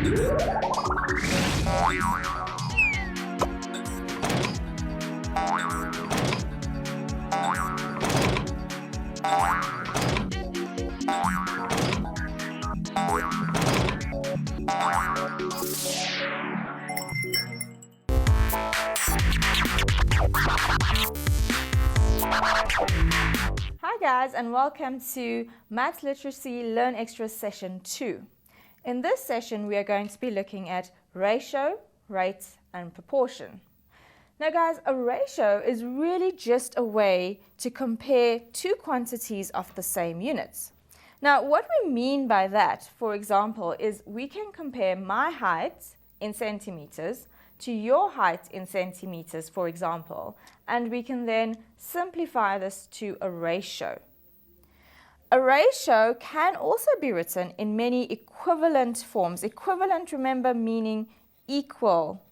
Hi guys, and welcome to Maths Literacy Learn Extra Session 2. In this session we are going to be looking at ratio, rate and proportion. Now guys, a ratio is really just a way to compare two quantities of the same units. Now what we mean by that, for example, is we can compare my height in centimeters to your height in centimeters, for example, and we can then simplify this to a ratio. A ratio can also be written in many equivalent forms. Equivalent, remember, meaning equal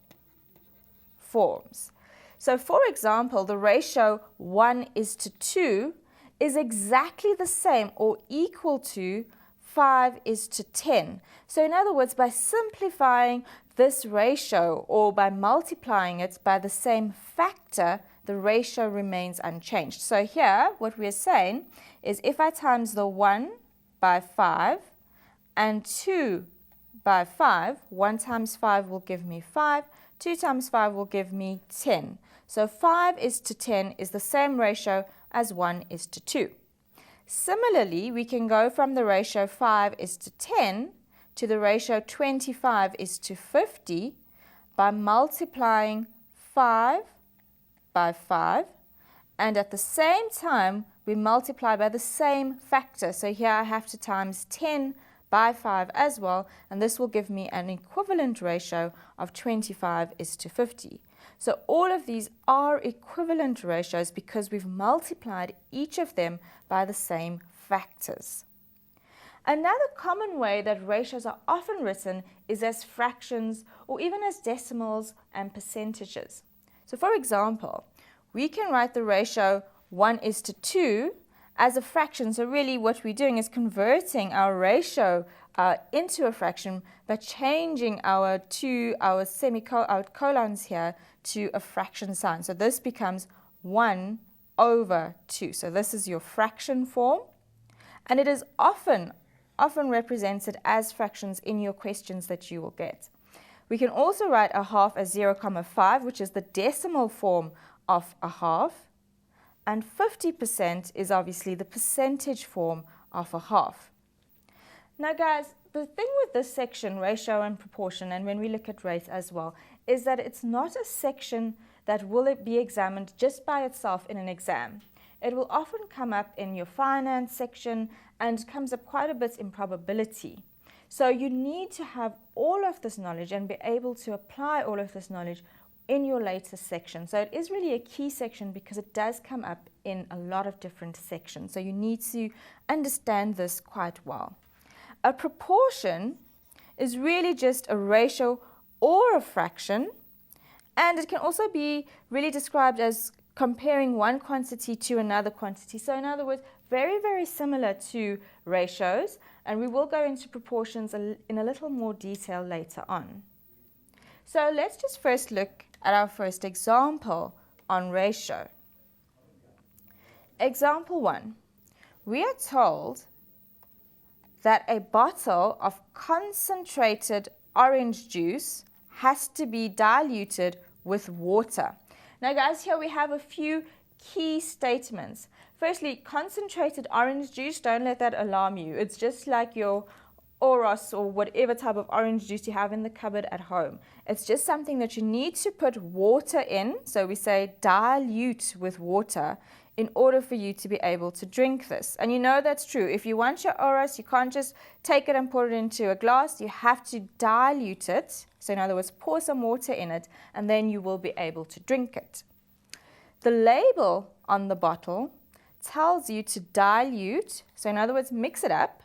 forms. So for example, the ratio 1:2 is exactly the same or equal to 5:10. So in other words, by simplifying this ratio or by multiplying it by the same factor, the ratio remains unchanged. So here what we're saying is if I times the 1 by 5 and 2 by 5, 1 times 5 will give me 5, 2 times 5 will give me 10. So 5:10 is the same ratio as 1:2. Similarly, we can go from the ratio 5:10 to the ratio 25:50 by multiplying 5 by 5, and at the same time we multiply by the same factor. So here I have to times 10 by 5 as well, and this will give me an equivalent ratio of 25:50. So all of these are equivalent ratios because we've multiplied each of them by the same factors. Another common way that ratios are often written is as fractions or even as decimals and percentages. So for example, we can write the ratio 1:2 as a fraction. So really what we're doing is converting our ratio into a fraction by changing our colons here to a fraction sign. So this becomes 1/2. So this is your fraction form, and it is often represented as fractions in your questions that you will get. We can also write a half as 0,5, which is the decimal form of a half, and 50% is obviously the percentage form of a half. Now guys, the thing with this section, ratio and proportion, and when we look at rate as well, is that it's not a section that will be examined just by itself in an exam. It will often come up in your finance section and comes up quite a bit in probability. So you need to have all of this knowledge and be able to apply all of this knowledge in your later section. So it is really a key section because it does come up in a lot of different sections. So you need to understand this quite well. A proportion is really just a ratio or a fraction, and it can also be really described as comparing one quantity to another quantity. So in other words, very, very similar to ratios, and we will go into proportions in a little more detail later on. So let's just first look at our first example on ratio. Example 1. We are told that a bottle of concentrated orange juice has to be diluted with water. Now guys, here we have a few key statements. Firstly, concentrated orange juice, don't let that alarm you. It's just like your Oros or whatever type of orange juice you have in the cupboard at home. It's just something that you need to put water in. So we say dilute with water in order for you to be able to drink this. And you know that's true. If you want your Oros, you can't just take it and put it into a glass. You have to dilute it. So in other words, pour some water in it, and then you will be able to drink it. The label on the bottle tells you to dilute, so in other words, mix it up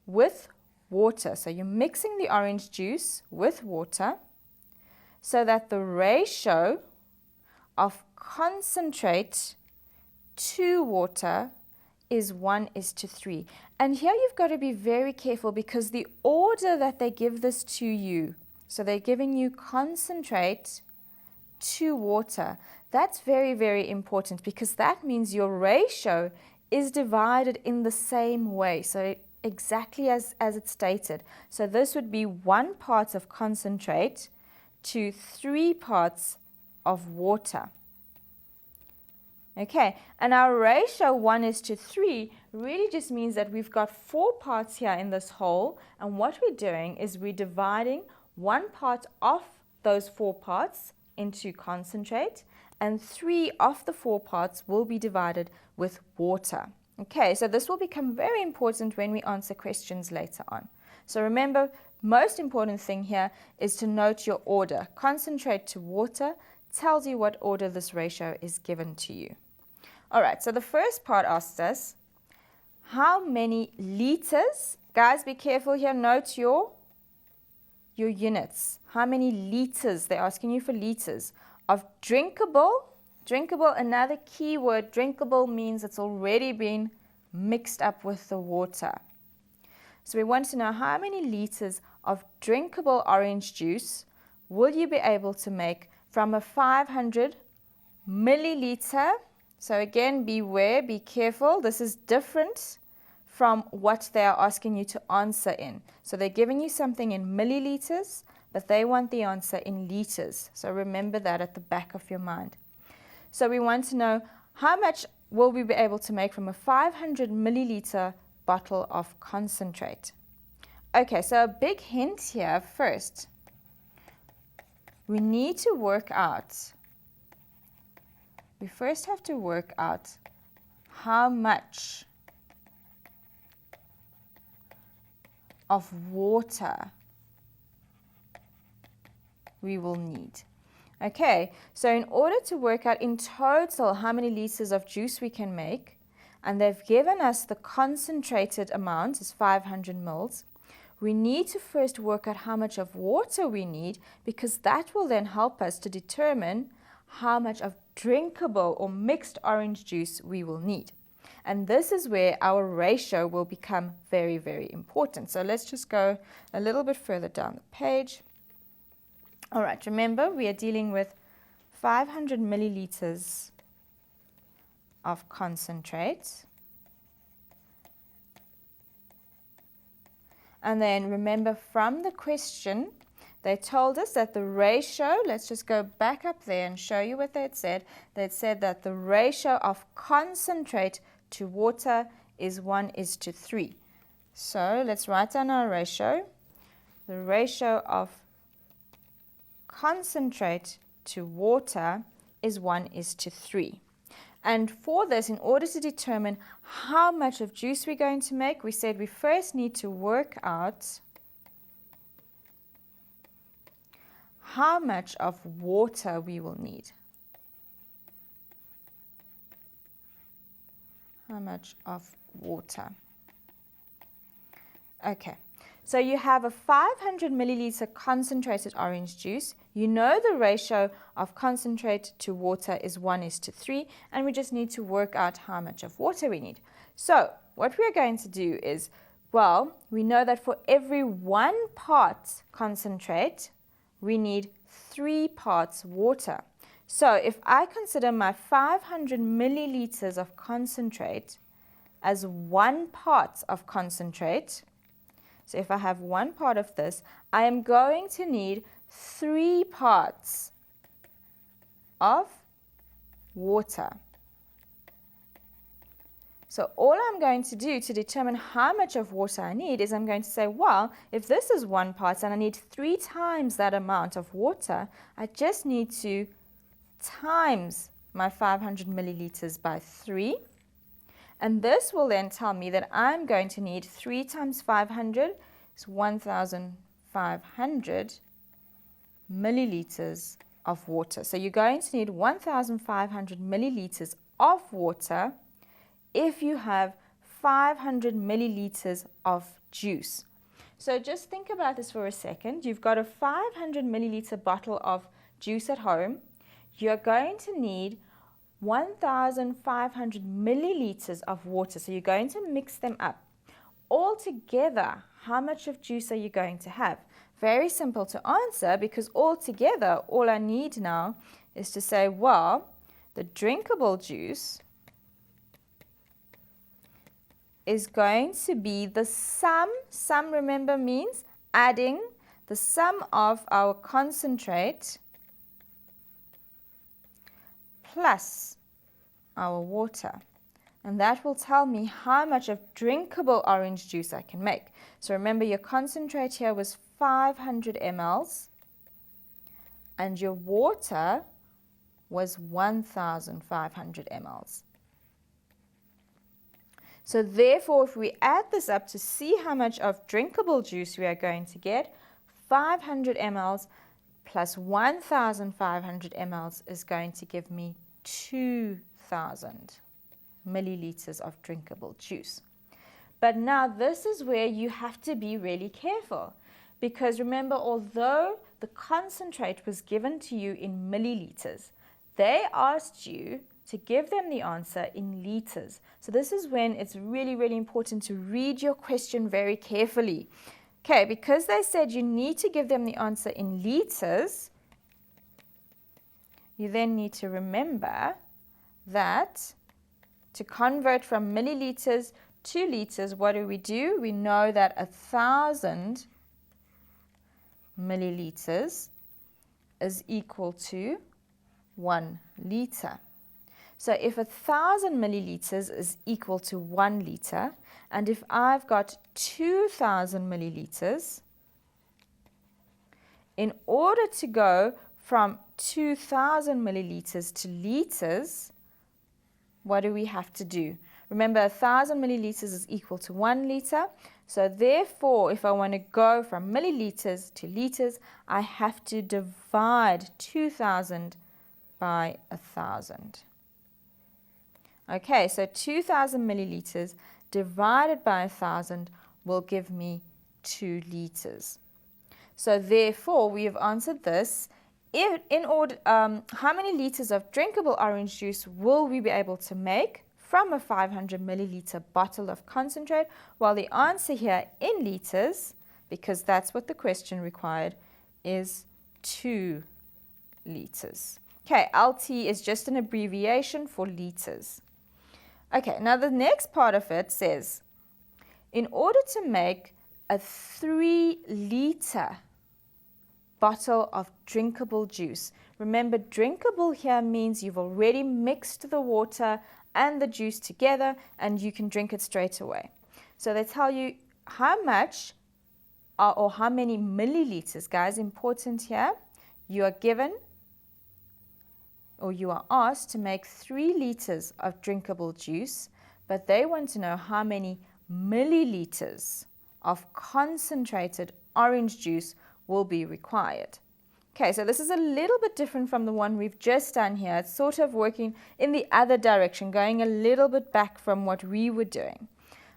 with water. So you're mixing the orange juice with water so that the ratio of concentrate to water is 1:3. And here you've got to be very careful because the order that they give this to you, so they're giving you concentrate to water. That's very, very important because that means your ratio is divided in the same way. So exactly as it's stated. So this would be 1 part of concentrate to 3 parts of water. Okay, and our ratio 1:3 really just means that we've got 4 parts here in this whole, and what we're doing is we're dividing 1 part of those 4 parts into concentrate, and 3 of the 4 parts will be divided with water. Okay, so this will become very important when we answer questions later on. So remember, most important thing here is to note your order. Concentrate to water tells you what order this ratio is given to you. All right, so the first part asks us, how many liters? Guys, be careful here. Note your units. How many liters? They're asking you for liters of drinkable. Drinkable, another key word. Drinkable means it's already been mixed up with the water. So we want to know how many liters of drinkable orange juice will you be able to make from a 500 milliliter. So again, beware, be careful. This is different from what they are asking you to answer in. So they're giving you something in milliliters, but they want the answer in liters. So remember that at the back of your mind. So we want to know how much will we be able to make from a 500 milliliter bottle of concentrate. Okay, so a big hint here first. We need to work out. We first have to work out how much of water we will need. Okay, so in order to work out in total how many liters of juice we can make, and they've given us the concentrated amount is 500 mils, we need to first work out how much of water we need, because that will then help us to determine how much of drinkable or mixed orange juice we will need. And this is where our ratio will become very, very important. So let's just go a little bit further down the page. All right, remember we are dealing with 500 milliliters of concentrate. And then remember from the question, they told us that the ratio, let's just go back up there and show you what they had said. They had said that the ratio of concentrate to water is 1:3. So let's write down our ratio. The ratio of concentrate to water is 1:3. And for this, in order to determine how much of juice we're going to make, we said we first need to work out how much of water we will need. How much of water? Okay, so you have a 500 milliliter concentrated orange juice. You know the ratio of concentrate to water is 1:3, and we just need to work out how much of water we need. So what we're going to do is, well, we know that for every 1 part concentrate, we need 3 parts water. So if I consider my 500 milliliters of concentrate as 1 part of concentrate, so if I have 1 part of this, I am going to need 3 parts of water. So all I'm going to do to determine how much of water I need is I'm going to say, well, if this is 1 part and I need 3 times that amount of water, I just need to times my 500 milliliters by 3. And this will then tell me that I'm going to need 3 times 500 is 1,500 milliliters of water. So you're going to need 1,500 milliliters of water if you have 500 milliliters of juice. So just think about this for a second. You've got a 500 milliliter bottle of juice at home. You're going to need 1,500 milliliters of water. So you're going to mix them up. Altogether, how much of juice are you going to have? Very simple to answer, because altogether, all I need now is to say, well, the drinkable juice is going to be the sum, remember, means adding the sum of our concentrate plus our water. And that will tell me how much of drinkable orange juice I can make. So remember, your concentrate here was 500 mLs and your water was 1,500 mLs. So therefore, if we add this up to see how much of drinkable juice we are going to get, 500 mLs plus 1,500 mLs is going to give me 2,000 milliliters of drinkable juice. But now this is where you have to be really careful, because remember, although the concentrate was given to you in milliliters, they asked you to give them the answer in liters. So this is when it's really, really important to read your question very carefully. Okay, because they said you need to give them the answer in liters, you then need to remember that to convert from milliliters to liters, what do? We know that 1,000 milliliters is equal to 1 liter. So if 1,000 milliliters is equal to 1 liter, and if I've got 2,000 milliliters, in order to go from 2,000 milliliters to liters, what do we have to do? Remember, 1,000 milliliters is equal to 1 liter. So therefore, if I want to go from milliliters to liters, I have to divide 2,000 by 1,000. Okay, so 2,000 milliliters divided by 1,000 will give me 2 liters. So therefore, we have answered this. How many liters of drinkable orange juice will we be able to make from a 500 milliliter bottle of concentrate? Well, the answer here in liters, because that's what the question required, is 2 liters. Okay, LT is just an abbreviation for liters. Okay, now the next part of it says, in order to make a 3-liter bottle of drinkable juice. Remember, drinkable here means you've already mixed the water and the juice together and you can drink it straight away. So they tell you how much or how many milliliters, guys, important here. You are given or you are asked to make 3 liters of drinkable juice, but they want to know how many milliliters of concentrated orange juice will be required. Okay, so this is a little bit different from the one we've just done here. It's sort of working in the other direction, going a little bit back from what we were doing.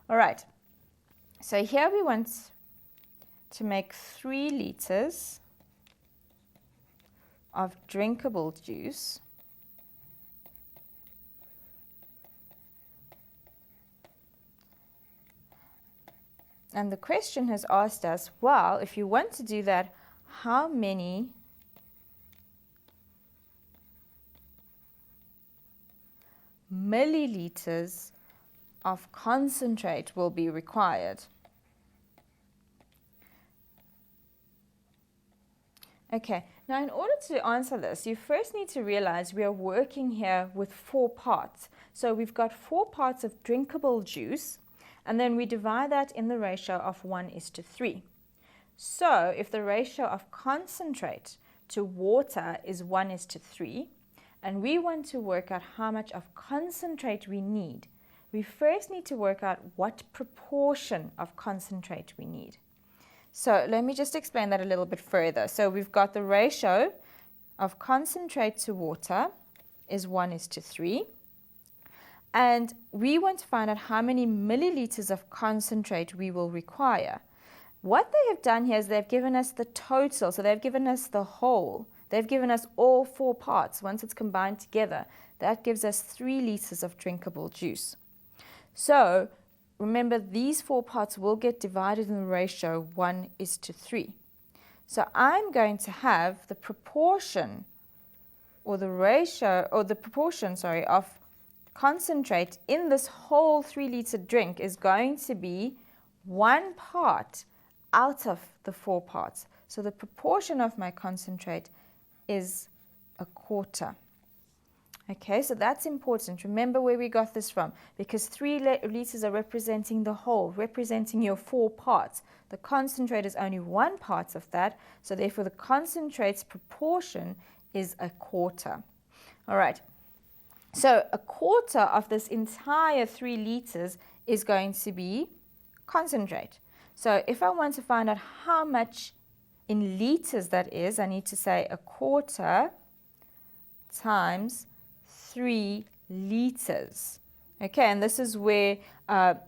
All right, so here we want to make 3 liters of drinkable juice. And the question has asked us, well, if you want to do that, how many milliliters of concentrate will be required? Okay, now in order to answer this, you first need to realize we are working here with 4 parts. So we've got 4 parts of drinkable juice, and then we divide that in the ratio of 1:3. So if the ratio of concentrate to water is 1:3, and we want to work out how much of concentrate we need, we first need to work out what proportion of concentrate we need. So let me just explain that a little bit further. So we've got the ratio of concentrate to water is 1:3. And we want to find out how many milliliters of concentrate we will require. What they have done here is they've given us the total, so they've given us the whole. They've given us all 4 parts. Once it's combined together, that gives us 3 liters of drinkable juice. So remember, these 4 parts will get divided in the ratio 1:3. So I'm going to have the proportion or the ratio or the proportion, of concentrate in this whole 3-liter drink is going to be 1 part out of the 4 parts. So the proportion of my concentrate is 1/4. Okay, so that's important. Remember where we got this from, because 3 liters are representing the whole, representing your 4 parts. The concentrate is only 1 part of that, so therefore the concentrate's proportion is 1/4. All right, so 1/4 of this entire 3 liters is going to be concentrate. So if I want to find out how much in liters that is, I need to say 1/4 times 3 liters. Okay, and this is where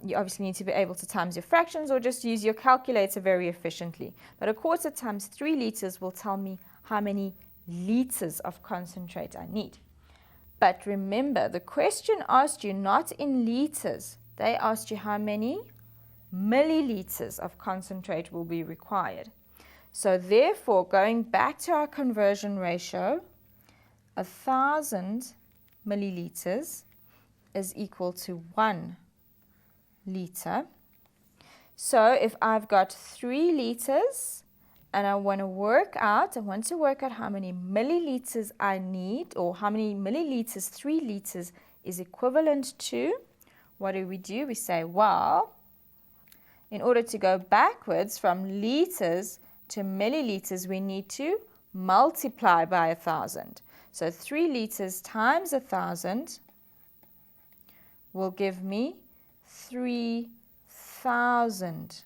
you obviously need to be able to times your fractions or just use your calculator very efficiently. But 1/4 times 3 liters will tell me how many liters of concentrate I need. But remember, the question asked you not in liters. They asked you how many milliliters of concentrate will be required. So therefore, going back to our conversion ratio, 1,000 milliliters is equal to 1 liter. So if I've got 3 liters and I want to work out how many milliliters I need, or how many milliliters 3 liters is equivalent to, what do? We say, well, in order to go backwards from liters to milliliters, we need to multiply by 1,000. So 3 liters times 1,000 will give me 3,000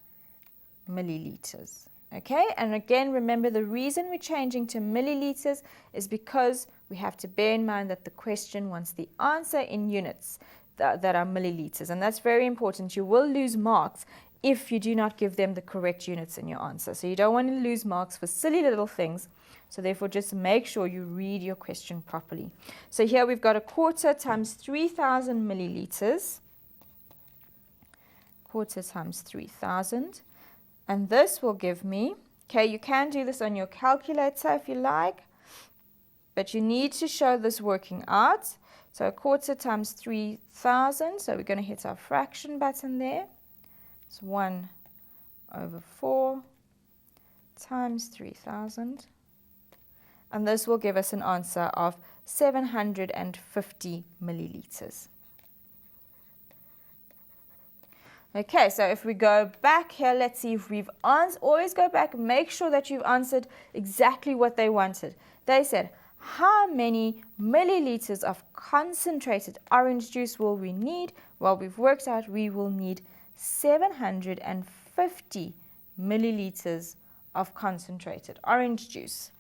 milliliters. Okay, and again, remember the reason we're changing to milliliters is because we have to bear in mind that the question wants the answer in units that are milliliters, and that's very important. You will lose marks if you do not give them the correct units in your answer. So you don't want to lose marks for silly little things. So therefore, just make sure you read your question properly. So here we've got 1/4 times 3,000 milliliters. 1/4 times 3,000. And this will give me, okay, you can do this on your calculator if you like, but you need to show this working out. So 1/4 times 3,000, so we're going to hit our fraction button there. It's 1/4 times 3,000. And this will give us an answer of 750 milliliters. Okay, so if we go back here, let's see if we've answered. Always go back, make sure that you've answered exactly what they wanted. They said, how many milliliters of concentrated orange juice will we need? Well, we've worked out we will need 750 milliliters of concentrated orange juice.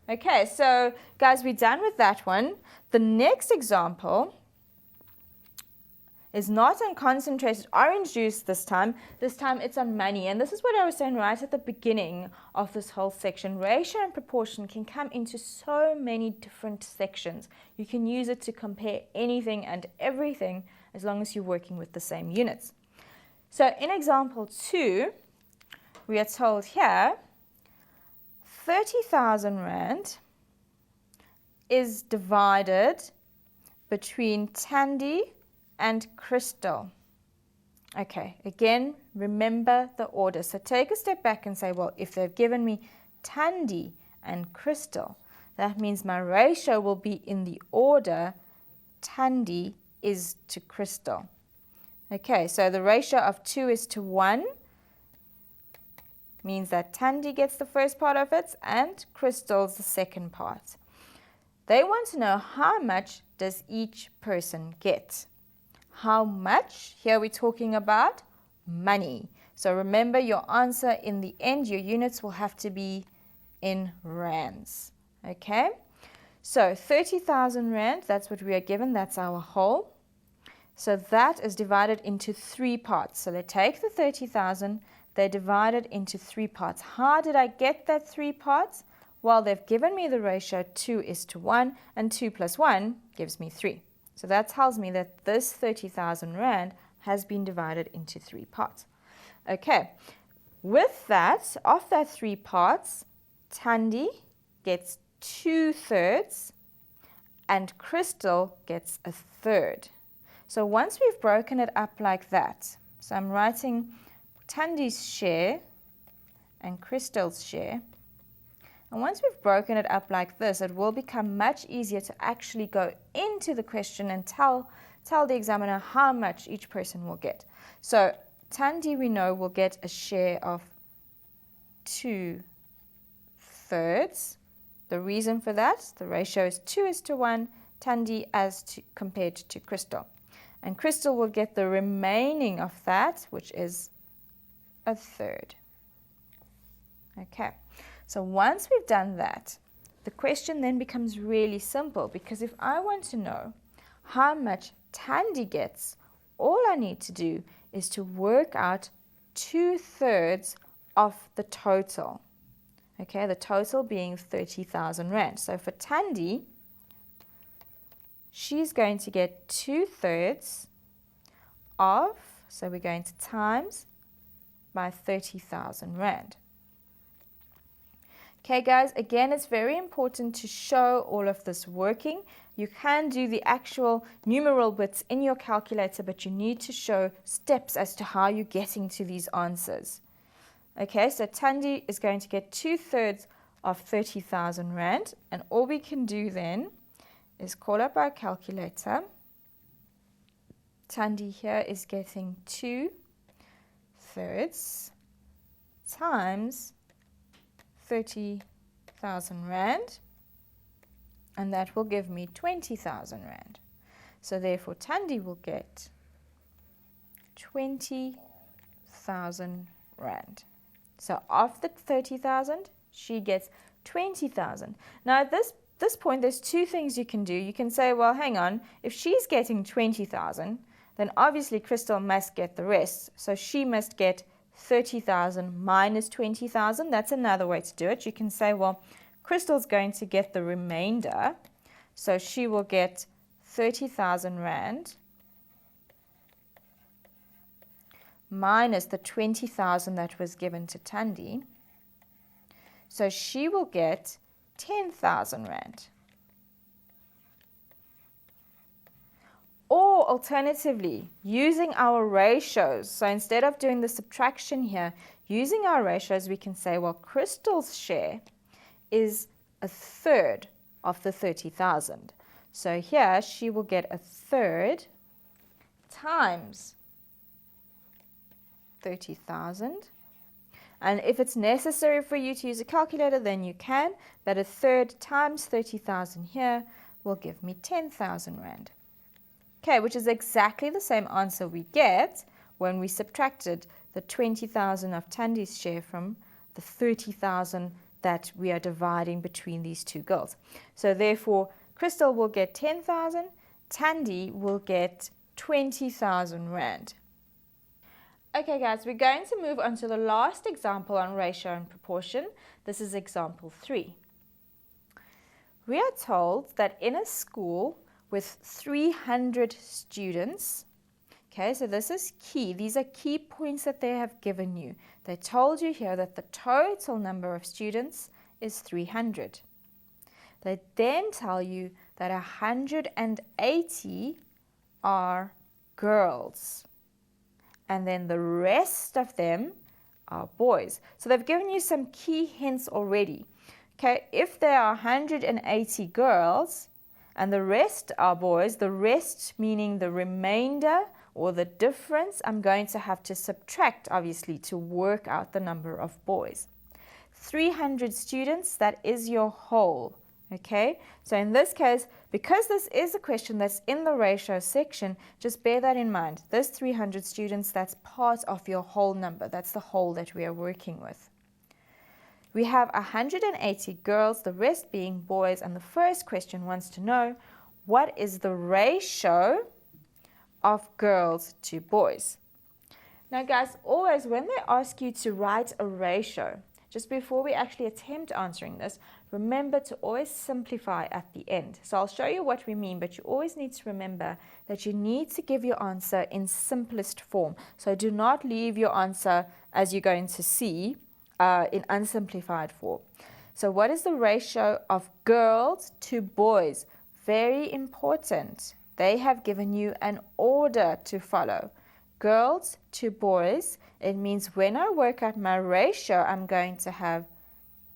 Okay, so guys, we're done with that one. The next example is not on concentrated orange juice this time. This time it's on money. And this is what I was saying right at the beginning of this whole section. Ratio and proportion can come into so many different sections. You can use it to compare anything and everything as long as you're working with the same units. So in example 2, we are told here 30,000 Rand is divided between Tandy and Crystal. Okay, again, remember the order. So take a step back and say, well, if they've given me Tandy and Crystal, that means my ratio will be in the order Tandy is to Crystal. Okay, so the ratio of 2:1 means that Tandy gets the first part of it and Crystal's the second part. They want to know how much does each person get. How much? Here we're talking about money. So remember, your answer in the end, your units will have to be in rands. Okay? So 30,000 Rand, that's what we are given. That's our whole. So that is divided into 3 parts. So they take the 30,000, they divide it into 3 parts. How did I get that 3 parts? Well, they've given me the ratio 2:1, and 2 plus 1 gives me 3. So that tells me that this 30,000 Rand has been divided into 3 parts. Okay, with that, of that 3 parts, Thandi gets 2/3 and Crystal gets 1/3. So once we've broken it up like that, so I'm writing Thandi's share and Crystal's share. And once we've broken it up like this, it will become much easier to actually go into the question and tell the examiner how much each person will get. So Thandi, we know, will get a share of 2/3. The reason for that, the ratio is 2:1, Thandi compared to Crystal. And Crystal will get the remaining of that, which is 1/3. Okay, so once we've done that, the question then becomes really simple, because if I want to know how much Thandi gets, all I need to do is to work out 2/3 of the total. Okay, the total being 30,000 Rand. So for Thandi, she's going to get 2/3 of, so we're going to times by 30,000 Rand. Okay guys, again, it's very important to show all of this working. You can do the actual numeral bits in your calculator, but you need to show steps as to how you're getting to these answers. Okay, so Thandi is going to get 2/3 of 30,000 Rand, and all we can do then is call up our calculator. Thandi here is getting 2/3 times 30,000 Rand, and that will give me 20,000 Rand. So therefore Thandi will get 20,000 Rand. So of the 30,000, she gets 20,000. Now at this point, there's two things you can do. You can say, well, hang on, if she's getting 20,000, then obviously Crystal must get the rest. So she must get 30,000 minus 20,000. That's another way to do it. You can say, well, Crystal's going to get the remainder. So she will get 30,000 Rand minus the 20,000 that was given to Thandi. So she will get 10,000 Rand. Or alternatively, using our ratios, so instead of doing the subtraction here, using our ratios, we can say, well, Crystal's share is 1/3 of the 30,000. So here she will get 1/3 times 30,000. And if it's necessary for you to use a calculator, then you can, but 1/3 times 30,000 here will give me 10,000 Rand. Okay, which is exactly the same answer we get when we subtracted the 20,000 of Thandi's share from the 30,000 that we are dividing between these two girls. So therefore, Crystal will get 10,000, Thandi will get 20,000 Rand. Okay guys, we're going to move on to the last example on ratio and proportion. This is example 3. We are told that in a school with 300 students, okay, so this is key. These are key points that they have given you. They told you here that the total number of students is 300. They then tell you that 180 are girls, and then the rest of them are boys. So they've given you some key hints already. Okay, if there are 180 girls and the rest are boys, the rest meaning the remainder or the difference, I'm going to have to subtract, obviously, to work out the number of boys. 300 students, that is your whole. Okay, so in this case, because this is a question that's in the ratio section, just bear that in mind. This 300 students, that's part of your whole number. That's the whole that we are working with. We have 180 girls, the rest being boys, and the first question wants to know, what is the ratio of girls to boys? Now guys, always when they ask you to write a ratio, just before we actually attempt answering this, remember to always simplify at the end. So I'll show you what we mean, but you always need to remember that you need to give your answer in simplest form. So do not leave your answer, as you're going to see, in unsimplified form. So what is the ratio of girls to boys? Very important. They have given you an order to follow. Girls to boys, it means when I work out my ratio, I'm going to have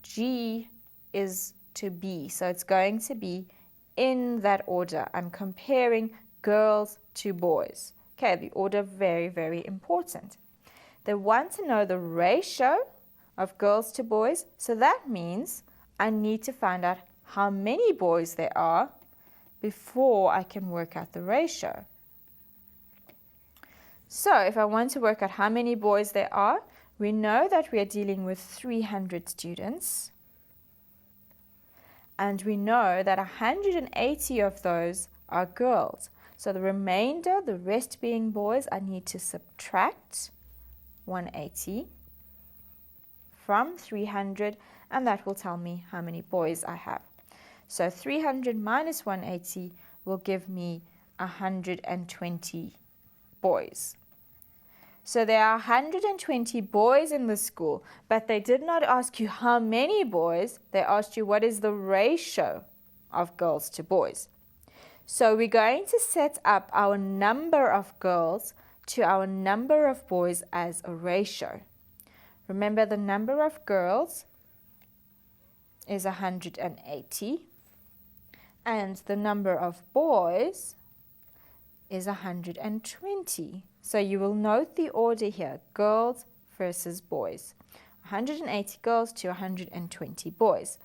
G is to B. So it's going to be in that order. I'm comparing girls to boys. Okay, the order, very, very important. They want to know the ratio of girls to boys. So that means I need to find out how many boys there are before I can work out the ratio. So if I want to work out how many boys there are, we know that we are dealing with 300 students. And we know that 180 of those are girls. So the remainder, the rest being boys, I need to subtract 180 from 300, and that will tell me how many boys I have. So 300 minus 180 will give me 120 boys. So there are 120 boys in the school, but they did not ask you how many boys. They asked you what is the ratio of girls to boys. So we're going to set up our number of girls to our number of boys as a ratio. Remember, the number of girls is 180 and the number of boys is 120. So you will note the order here, girls versus boys. 180 girls to 120 boys.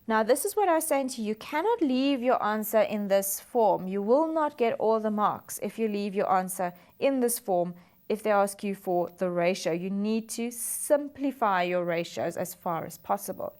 Now this is what I was saying to you, you cannot leave your answer in this form. You will not get all the marks if you leave your answer in this form. If they ask you for the ratio, you need to simplify your ratios as far as possible.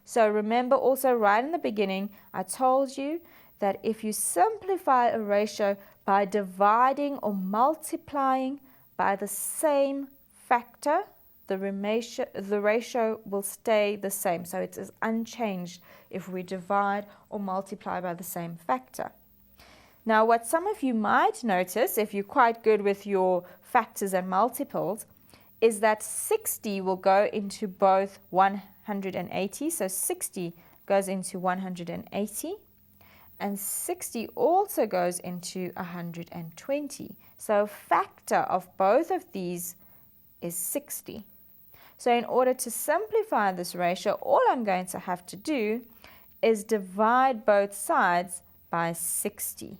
So remember also right in the beginning, I told you that if you simplify a ratio by dividing or multiplying by the same factor, the ratio will stay the same. So it is unchanged if we divide or multiply by the same factor. Now, what some of you might notice, if you're quite good with your factors and multiples, is that 60 will go into both 180. So 60 goes into 180. And 60 also goes into 120. So a factor of both of these is 60. So in order to simplify this ratio, all I'm going to have to do is divide both sides by 60.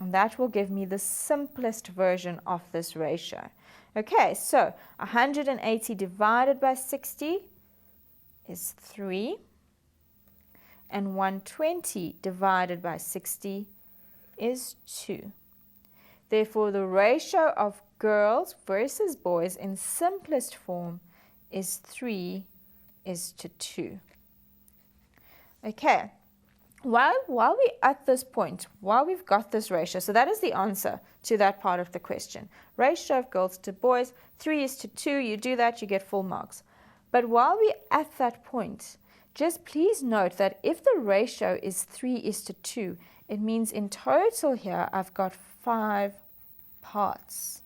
And that will give me the simplest version of this ratio. Okay, so 180 divided by 60 is 3. And 120 divided by 60 is 2. Therefore, the ratio of girls versus boys in simplest form is 3 is to 2. Okay, while we're at this point, while we've got this ratio, so that is the answer to that part of the question. Ratio of girls to boys, 3 is to 2. You do that, you get full marks. But while we're at that point, just please note that if the ratio is 3 is to 2, it means in total here I've got 5 parts.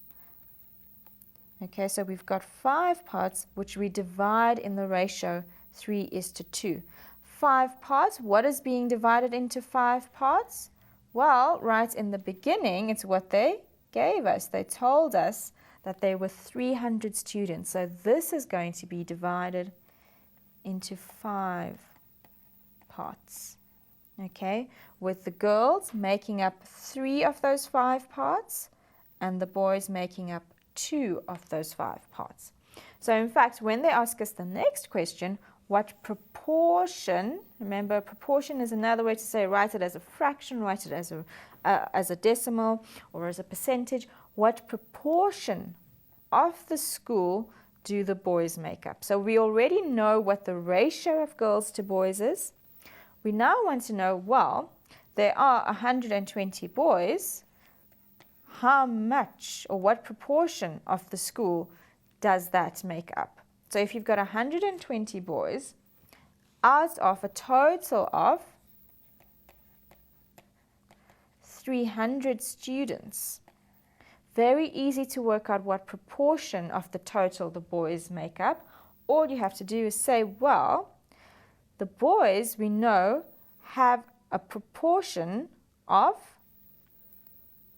Okay, so we've got 5 parts which we divide in the ratio 3 is to 2. 5 parts, what is being divided into 5 parts? Well, right in the beginning, it's what they gave us. They told us that there were 300 students. So this is going to be divided into 5 parts, okay, with the girls making up 3 of those 5 parts and the boys making up 2 of those 5 parts. So in fact, when they ask us the next question, what proportion, remember proportion is another way to say write it as a fraction, write it as a decimal or as a percentage, what proportion of the school do the boys make up? So we already know what the ratio of girls to boys is. We now want to know, well, there are 120 boys. How much or what proportion of the school does that make up? So if you've got 120 boys out of a total of 300 students, very easy to work out what proportion of the total the boys make up. All you have to do is say, well, the boys we know have a proportion of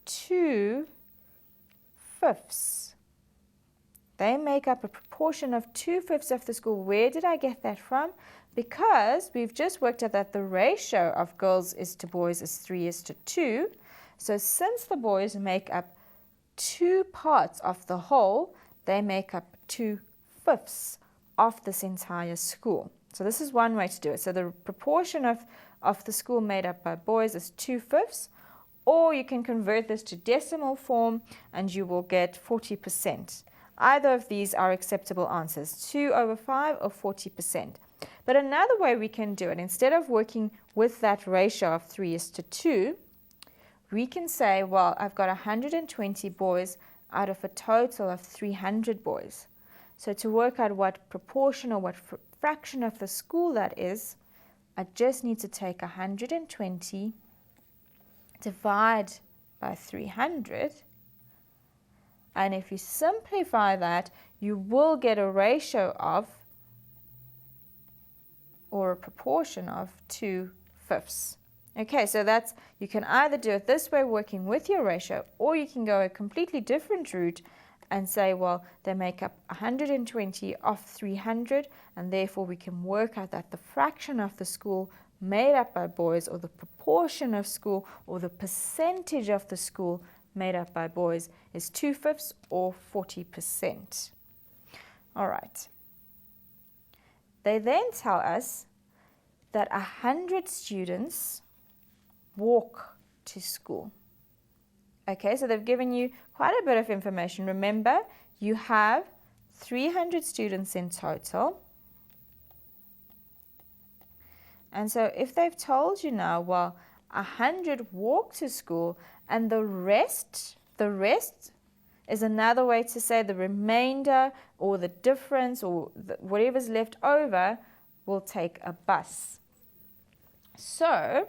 2/5. They make up a proportion of 2/5 of the school. Where did I get that from? Because we've just worked out that the ratio of girls to boys is 3:2. So since the boys make up 2 parts of the whole, they make up 2/5 of this entire school. So this is one way to do it. So the proportion of the school made up by boys is 2/5, or you can convert this to decimal form and you will get 40%. Either of these are acceptable answers, 2/5 or 40%. But another way we can do it, instead of working with that ratio of 3:2, we can say, well, I've got 120 boys out of a total of 300 boys. So to work out what proportion or what fraction of the school that is, I just need to take 120, divide by 300, and if you simplify that, you will get a ratio of, or a proportion of, 2/5. Okay, so that's, you can either do it this way, working with your ratio, or you can go a completely different route and say, well, they make up 120 of 300, and therefore we can work out that the fraction of the school made up by boys, or the proportion of school, or the percentage of the school made up by boys is 2/5 or 40%. All right. They then tell us that 100 students walk to school. Okay, so they've given you quite a bit of information. Remember, you have 300 students in total. And so if they've told you now, well, 100 walk to school, and the rest is another way to say the remainder or the difference or whatever's left over will take a bus. So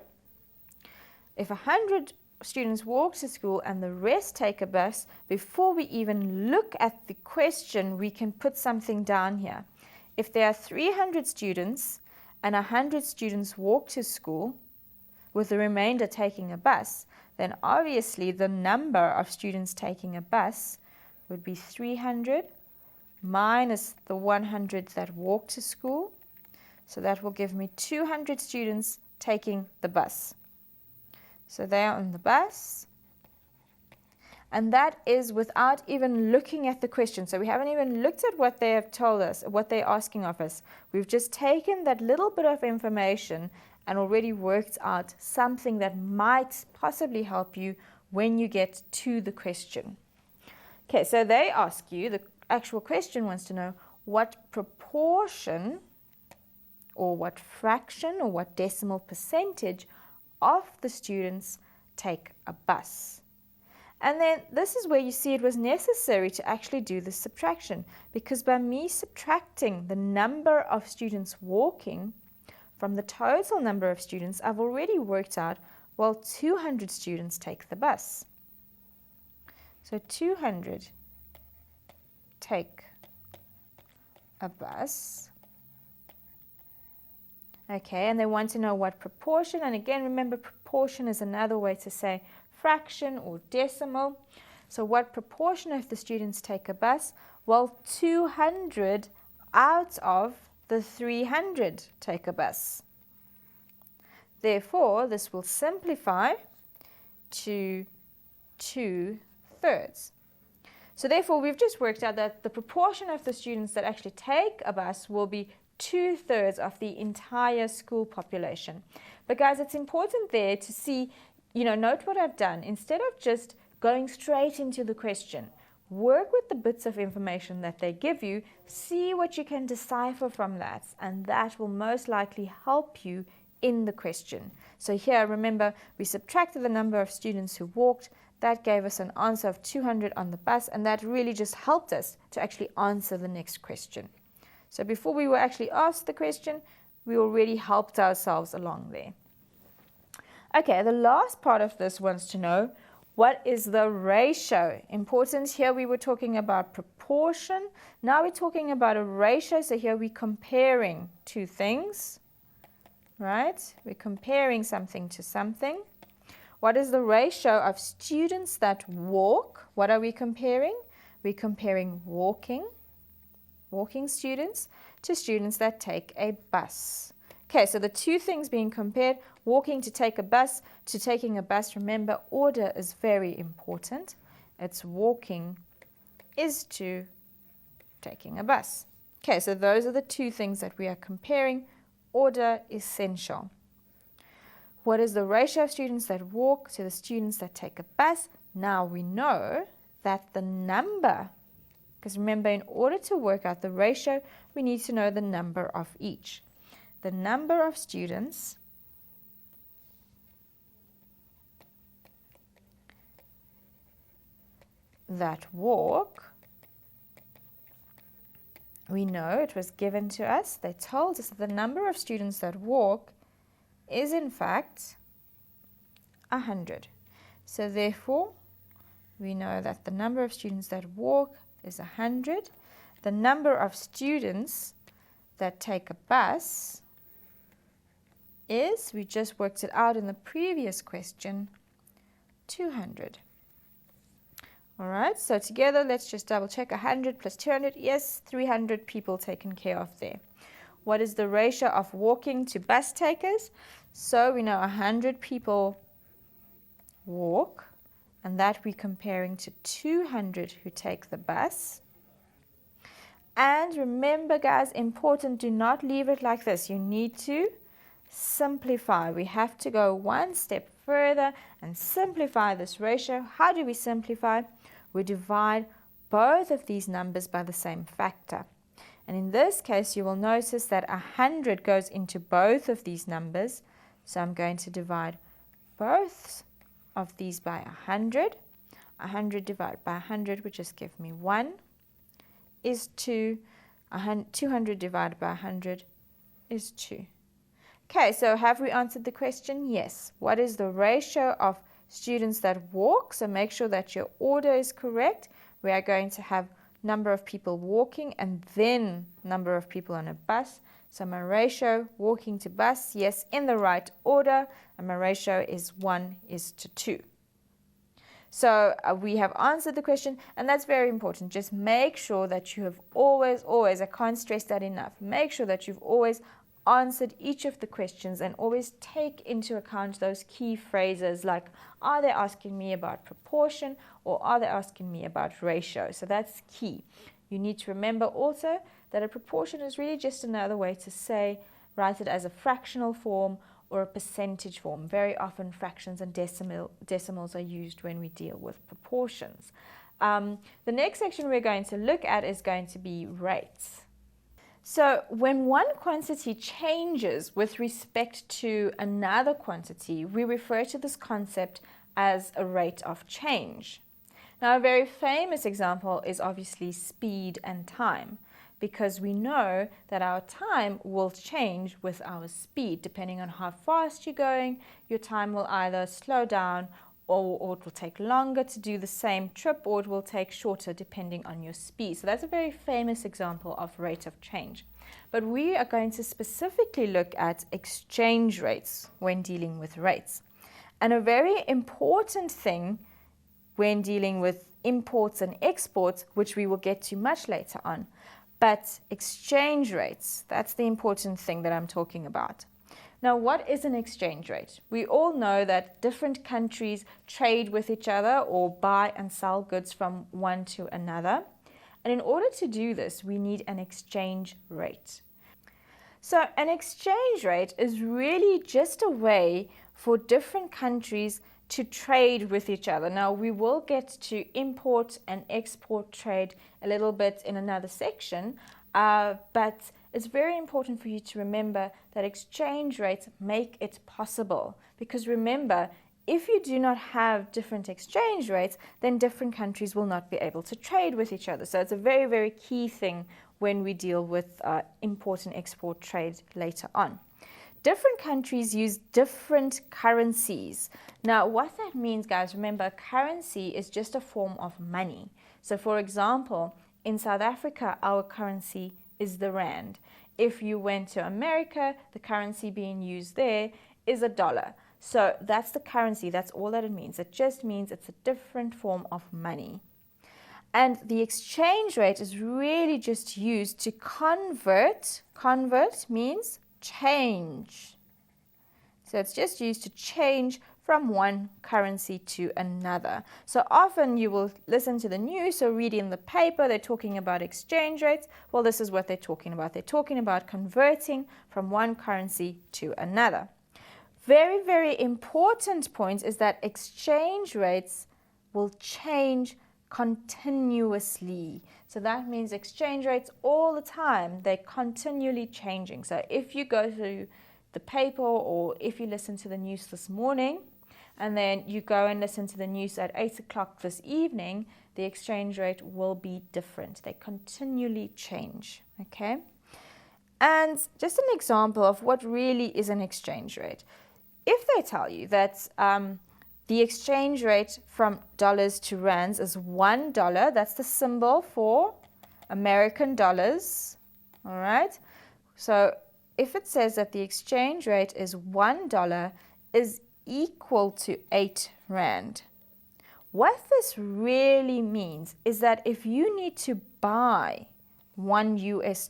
if 100 students walk to school and the rest take a bus, before we even look at the question, we can put something down here. If there are 300 students and 100 students walk to school, with the remainder taking a bus, then obviously the number of students taking a bus would be 300 minus the 100 that walk to school. So that will give me 200 students taking the bus. So they are on the bus. And that is without even looking at the question. So we haven't even looked at what they have told us, what they're asking of us. We've just taken that little bit of information and already worked out something that might possibly help you when you get to the question. Okay, so they ask you, the actual question wants to know what proportion or what fraction or what decimal percentage of the students take a bus. And then this is where you see it was necessary to actually do the subtraction, because by me subtracting the number of students walking from the total number of students, I've already worked out, well, 200 students take the bus. So 200 take a bus. Okay, and they want to know what proportion, and again, remember, proportion is another way to say fraction or decimal. So what proportion of the students take a bus? Well, 200 out of the 300 take a bus. Therefore, this will simplify to 2/3. So therefore, we've just worked out that the proportion of the students that actually take a bus will be 2/3 of the entire school population. But guys, it's important there to see, note what I've done. Instead of just going straight into the question, work with the bits of information that they give you, see what you can decipher from that, and that will most likely help you in the question. So here, remember, we subtracted the number of students who walked. That gave us an answer of 200 on the bus, and that really just helped us to actually answer the next question. So before we were actually asked the question, we already helped ourselves along there. Okay, the last part of this wants to know, what is the ratio? Important here, we were talking about proportion. Now we're talking about a ratio. So here we're comparing two things, right? We're comparing something to something. What is the ratio of students that walk? What are we comparing? We're comparing walking students to students that take a bus. Okay, so the two things being compared, walking to take a bus to taking a bus. Remember, order is very important. It's walking is to taking a bus. Okay, so those are the two things that we are comparing. Order essential. What is the ratio of students that walk to the students that take a bus? Now we know that the number, because remember, in order to work out the ratio, we need to know the number of each. The number of students that walk, we know it was given to us. They told us that the number of students that walk is in fact 100. So therefore, we know that the number of students that walk is 100. The number of students that take a bus is, we just worked it out in the previous question, 200. All right, so together, let's just double check. 100 plus 200, yes, 300 people taken care of there. What is the ratio of walking to bus takers? So we know 100 people walk, and that we're comparing to 200 who take the bus. And remember, guys, important, do not leave it like this. You need to simplify. We have to go one step further and simplify this ratio. How do we simplify? We divide both of these numbers by the same factor. And in this case, you will notice that 100 goes into both of these numbers. So I'm going to divide both of these by 100. 100 divided by 100, which just give me 1, is 2. 200 divided by 100 is 2. Okay, so have we answered the question? Yes. What is the ratio of students that walk? So make sure that your order is correct. We are going to have number of people walking and then number of people on a bus. So my ratio, walking to bus, yes, in the right order. And my ratio is 1:2. So we have answered the question, and that's very important. Just make sure that you have always, I can't stress that enough, make sure that you've always answered each of the questions and always take into account those key phrases like, are they asking me about proportion or are they asking me about ratio? So that's key. You need to remember also that a proportion is really just another way to say, write it as a fractional form or a percentage form. Very often fractions and decimals are used when we deal with proportions. The next section we're going to look at is going to be rates. So when one quantity changes with respect to another quantity, we refer to this concept as a rate of change. Now, a very famous example is obviously speed and time, because we know that our time will change with our speed. Depending on how fast you're going, your time will either slow down or it will take longer to do the same trip, or it will take shorter depending on your speed. So that's a very famous example of rate of change. But we are going to specifically look at exchange rates when dealing with rates. And a very important thing when dealing with imports and exports, which we will get to much later on, but exchange rates, that's the important thing that I'm talking about. Now, what is an exchange rate? We all know that different countries trade with each other or buy and sell goods from one to another. And in order to do this, we need an exchange rate. So an exchange rate is really just a way for different countries to trade with each other. Now, we will get to import and export trade a little bit in another section, but it's very important for you to remember that exchange rates make it possible. Because remember, if you do not have different exchange rates, then different countries will not be able to trade with each other. So it's a very, very key thing when we deal with import and export trade later on. Different countries use different currencies. Now, what that means, guys, remember, currency is just a form of money. So, for example, in South Africa, our currency is the rand. If you went to America, the currency being used there is a dollar. So that's the currency. That's all that it means. It just means it's a different form of money. And the exchange rate is really just used to convert. Convert means change. So it's just used to change from one currency to another. So often you will listen to the news or read in the paper, they're talking about exchange rates. Well, this is what they're talking about. They're talking about converting from one currency to another. Very, very important point is that exchange rates will change continuously. So that means exchange rates all the time, they're continually changing. So if you go through the paper or if you listen to the news this morning and then you go and listen to the news at 8 o'clock this evening, the exchange rate will be different. They continually change, okay? And just an example of what really is an exchange rate. If they tell you that the exchange rate from dollars to rands is $1, that's the symbol for American dollars, all right? So if it says that the exchange rate is $1 is equal to 8 rand, what this really means is that if you need to buy $1 US,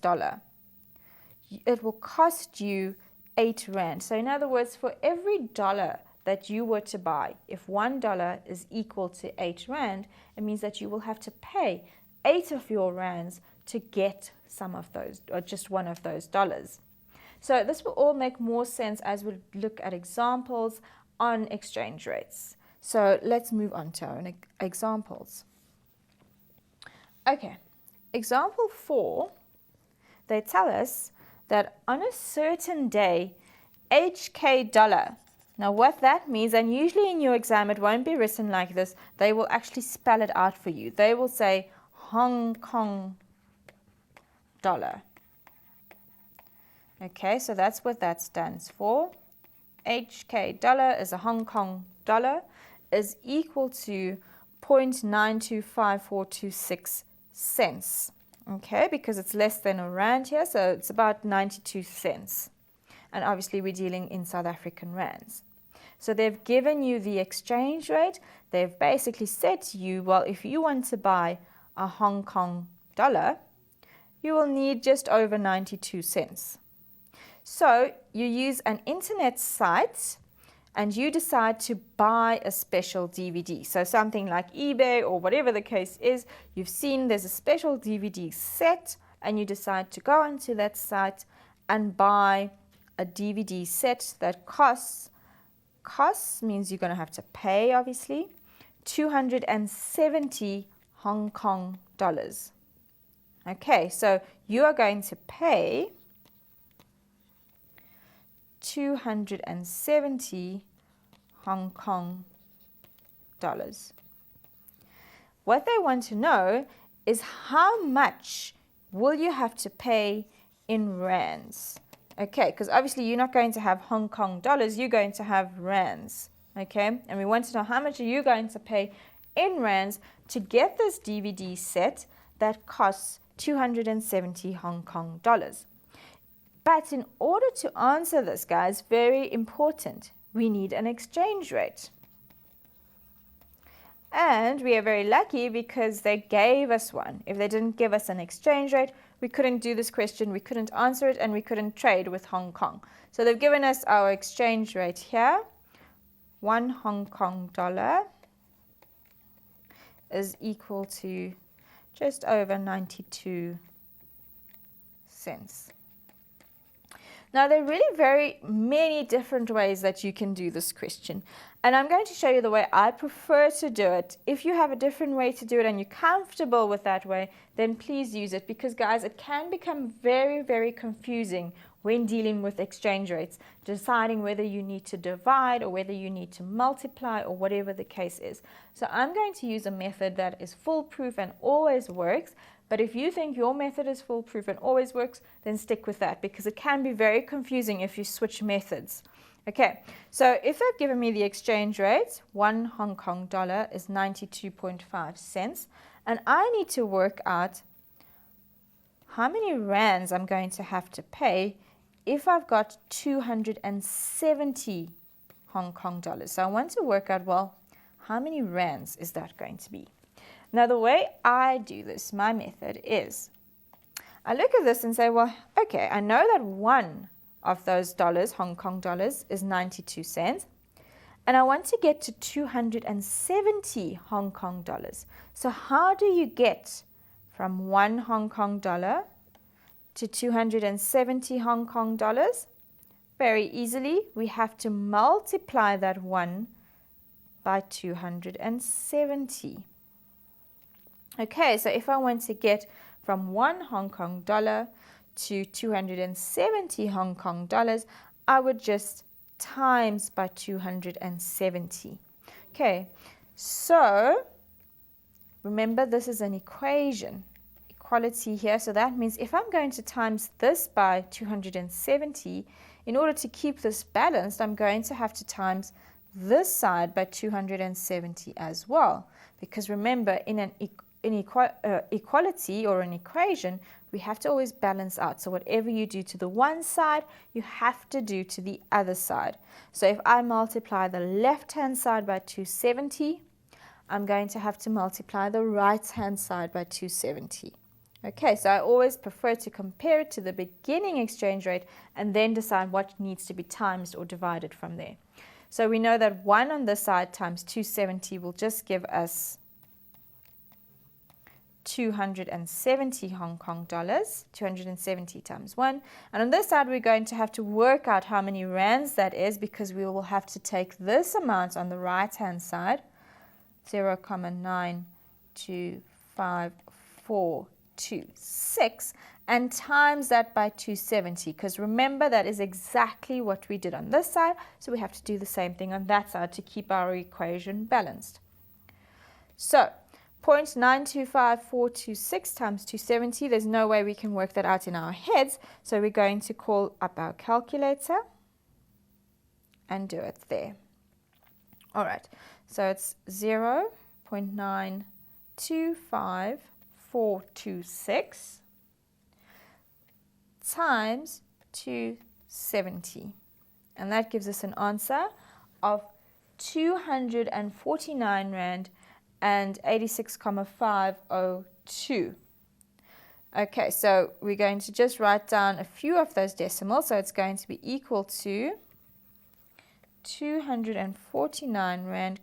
it will cost you 8 rand. So in other words, for every dollar that you were to buy, if $1 is equal to 8 rand, it means that you will have to pay 8 of your rands to get some of those, or just one of those dollars. So this will all make more sense as we look at examples on exchange rates. So let's move on to our examples. Okay, example 4, they tell us that on a certain day, HK dollar. Now what that means, and usually in your exam it won't be written like this, they will actually spell it out for you. They will say Hong Kong dollar. Okay, so that's what that stands for. HK dollar is a Hong Kong dollar, is equal to 0.925426 cents. Okay, because it's less than a rand here, so it's about 92 cents. And obviously we're dealing in South African rands. So they've given you the exchange rate. They've basically said to you, well, if you want to buy a Hong Kong dollar, you will need just over 92 cents. So you use an internet site and you decide to buy a special DVD. So something like eBay or whatever the case is, you've seen there's a special DVD set and you decide to go onto that site and buy a DVD set that costs means you're going to have to pay, obviously, 270 Hong Kong dollars. Okay, so you are going to pay 270 Hong Kong dollars. What they want to know is how much will you have to pay in rands? Okay, because obviously you're not going to have Hong Kong dollars, you're going to have rands. Okay, and we want to know how much are you going to pay in rands to get this DVD set that costs 270 Hong Kong dollars. But in order to answer this, guys, very important, we need an exchange rate. And we are very lucky because they gave us one. If they didn't give us an exchange rate, we couldn't do this question, we couldn't answer it, and we couldn't trade with Hong Kong. So they've given us our exchange rate here. 1 Hong Kong dollar is equal to just over 92 cents. Now, there are really very many different ways that you can do this question. And I'm going to show you the way I prefer to do it. If you have a different way to do it and you're comfortable with that way, then please use it. Because, guys, it can become very, very confusing when dealing with exchange rates, deciding whether you need to divide or whether you need to multiply or whatever the case is. So I'm going to use a method that is foolproof and always works. But if you think your method is foolproof and always works, then stick with that, because it can be very confusing if you switch methods. Okay, so if they've given me the exchange rate, 1 Hong Kong dollar is 92.5 cents, and I need to work out how many rands I'm going to have to pay if I've got 270 Hong Kong dollars. So I want to work out, well, how many rands is that going to be? Now, the way I do this, my method is, I look at this and say, well, okay, I know that one of those dollars, Hong Kong dollars, is 92 cents. And I want to get to 270 Hong Kong dollars. So how do you get from 1 Hong Kong dollar to 270 Hong Kong dollars? Very easily, we have to multiply that 1 by 270. Okay, so if I want to get from 1 Hong Kong dollar to 270 Hong Kong dollars, I would just times by 270. Okay, so remember, this is an equality here. So that means if I'm going to times this by 270, in order to keep this balanced, I'm going to have to times this side by 270 as well. Because remember, in an equality or an equation, we have to always balance out. So whatever you do to the one side, you have to do to the other side. So if I multiply the left-hand side by 270, I'm going to have to multiply the right-hand side by 270. Okay, so I always prefer to compare it to the beginning exchange rate and then decide what needs to be times or divided from there. So we know that 1 on this side times 270 will just give us 270 Hong Kong dollars, 270 times 1. And on this side, we're going to have to work out how many rands that is, because we will have to take this amount on the right-hand side, 0.9254226, and times that by 270, because remember, that is exactly what we did on this side, so we have to do the same thing on that side to keep our equation balanced. So 0.925426 times 270, there's no way we can work that out in our heads, so we're going to call up our calculator and do it there. All right, so it's 0.925426 times 270, and that gives us an answer of 249 Rand and 86,502. Okay, so we're going to just write down a few of those decimals. So it's going to be equal to 249 Rand,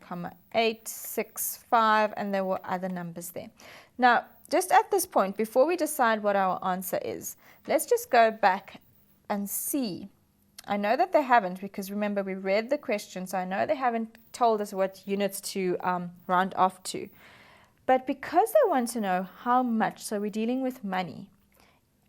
865, and there were other numbers there. Now, just at this point, before we decide what our answer is, let's just go back and see. I know that they haven't, because remember, we read the question, so I know they haven't told us what units to round off to. But because they want to know how much, so we're dealing with money,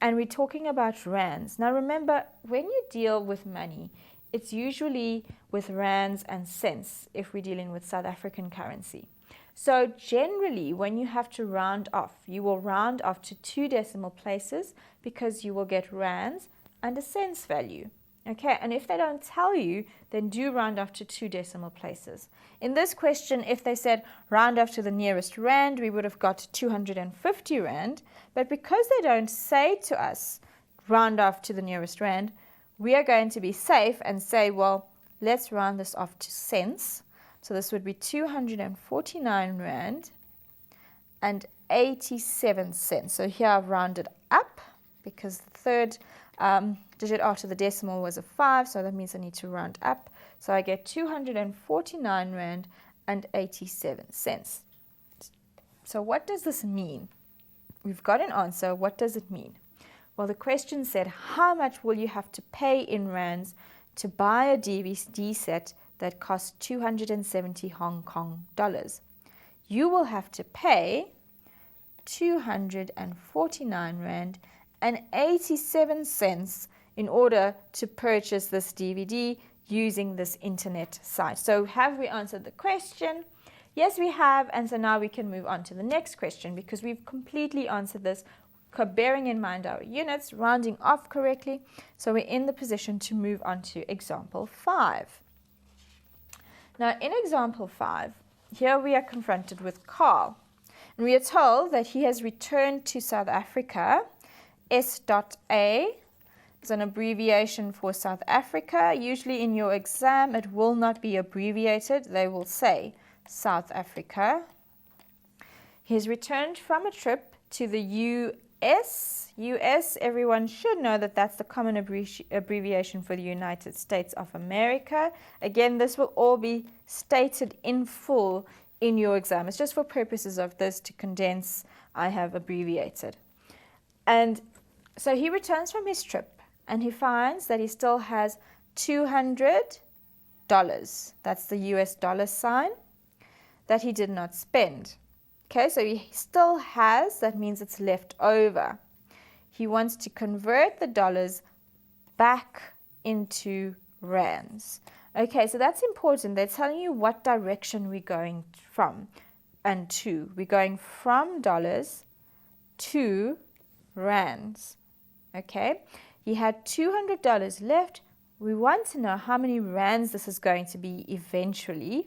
and we're talking about rands. Now remember, when you deal with money, it's usually with rands and cents if we're dealing with South African currency. So generally, when you have to round off, you will round off to 2 decimal places, because you will get rands and a cents value. Okay, and if they don't tell you, then do round off to 2 decimal places. In this question, if they said round off to the nearest rand, we would have got 250 Rand. But because they don't say to us round off to the nearest rand, we are going to be safe and say, well, let's round this off to cents. So this would be 249 Rand and 87 cents. So here I've rounded up, because the third digit after the decimal was a 5, so that means I need to round up. So I get 249 Rand and 87 cents. So what does this mean? We've got an answer. What does it mean? Well, the question said, how much will you have to pay in rands to buy a DVD set that costs 270 Hong Kong dollars? You will have to pay 249 Rand and 87 cents in order to purchase this DVD using this internet site. So have we answered the question? Yes, we have, and so now we can move on to the next question because we've completely answered this, bearing in mind our units, rounding off correctly. So we're in the position to move on to example 5. Now in example 5, here we are confronted with Carl. And we are told that he has returned to South Africa. S.A is an abbreviation for South Africa. Usually in your exam it will not be abbreviated. They will say South Africa. He has returned from a trip to the US. US, everyone should know that that's the common abbreviation for the United States of America. Again, this will all be stated in full in your exam. It's just for purposes of this to condense, I have abbreviated. And so he returns from his trip and he finds that he still has $200. That's the US dollar sign that he did not spend. Okay, so he still has, that means it's left over. He wants to convert the dollars back into rands. Okay, so that's important. They're telling you what direction we're going from and to. We're going from dollars to rands. Okay, he had $200 left. We want to know how many rands this is going to be eventually.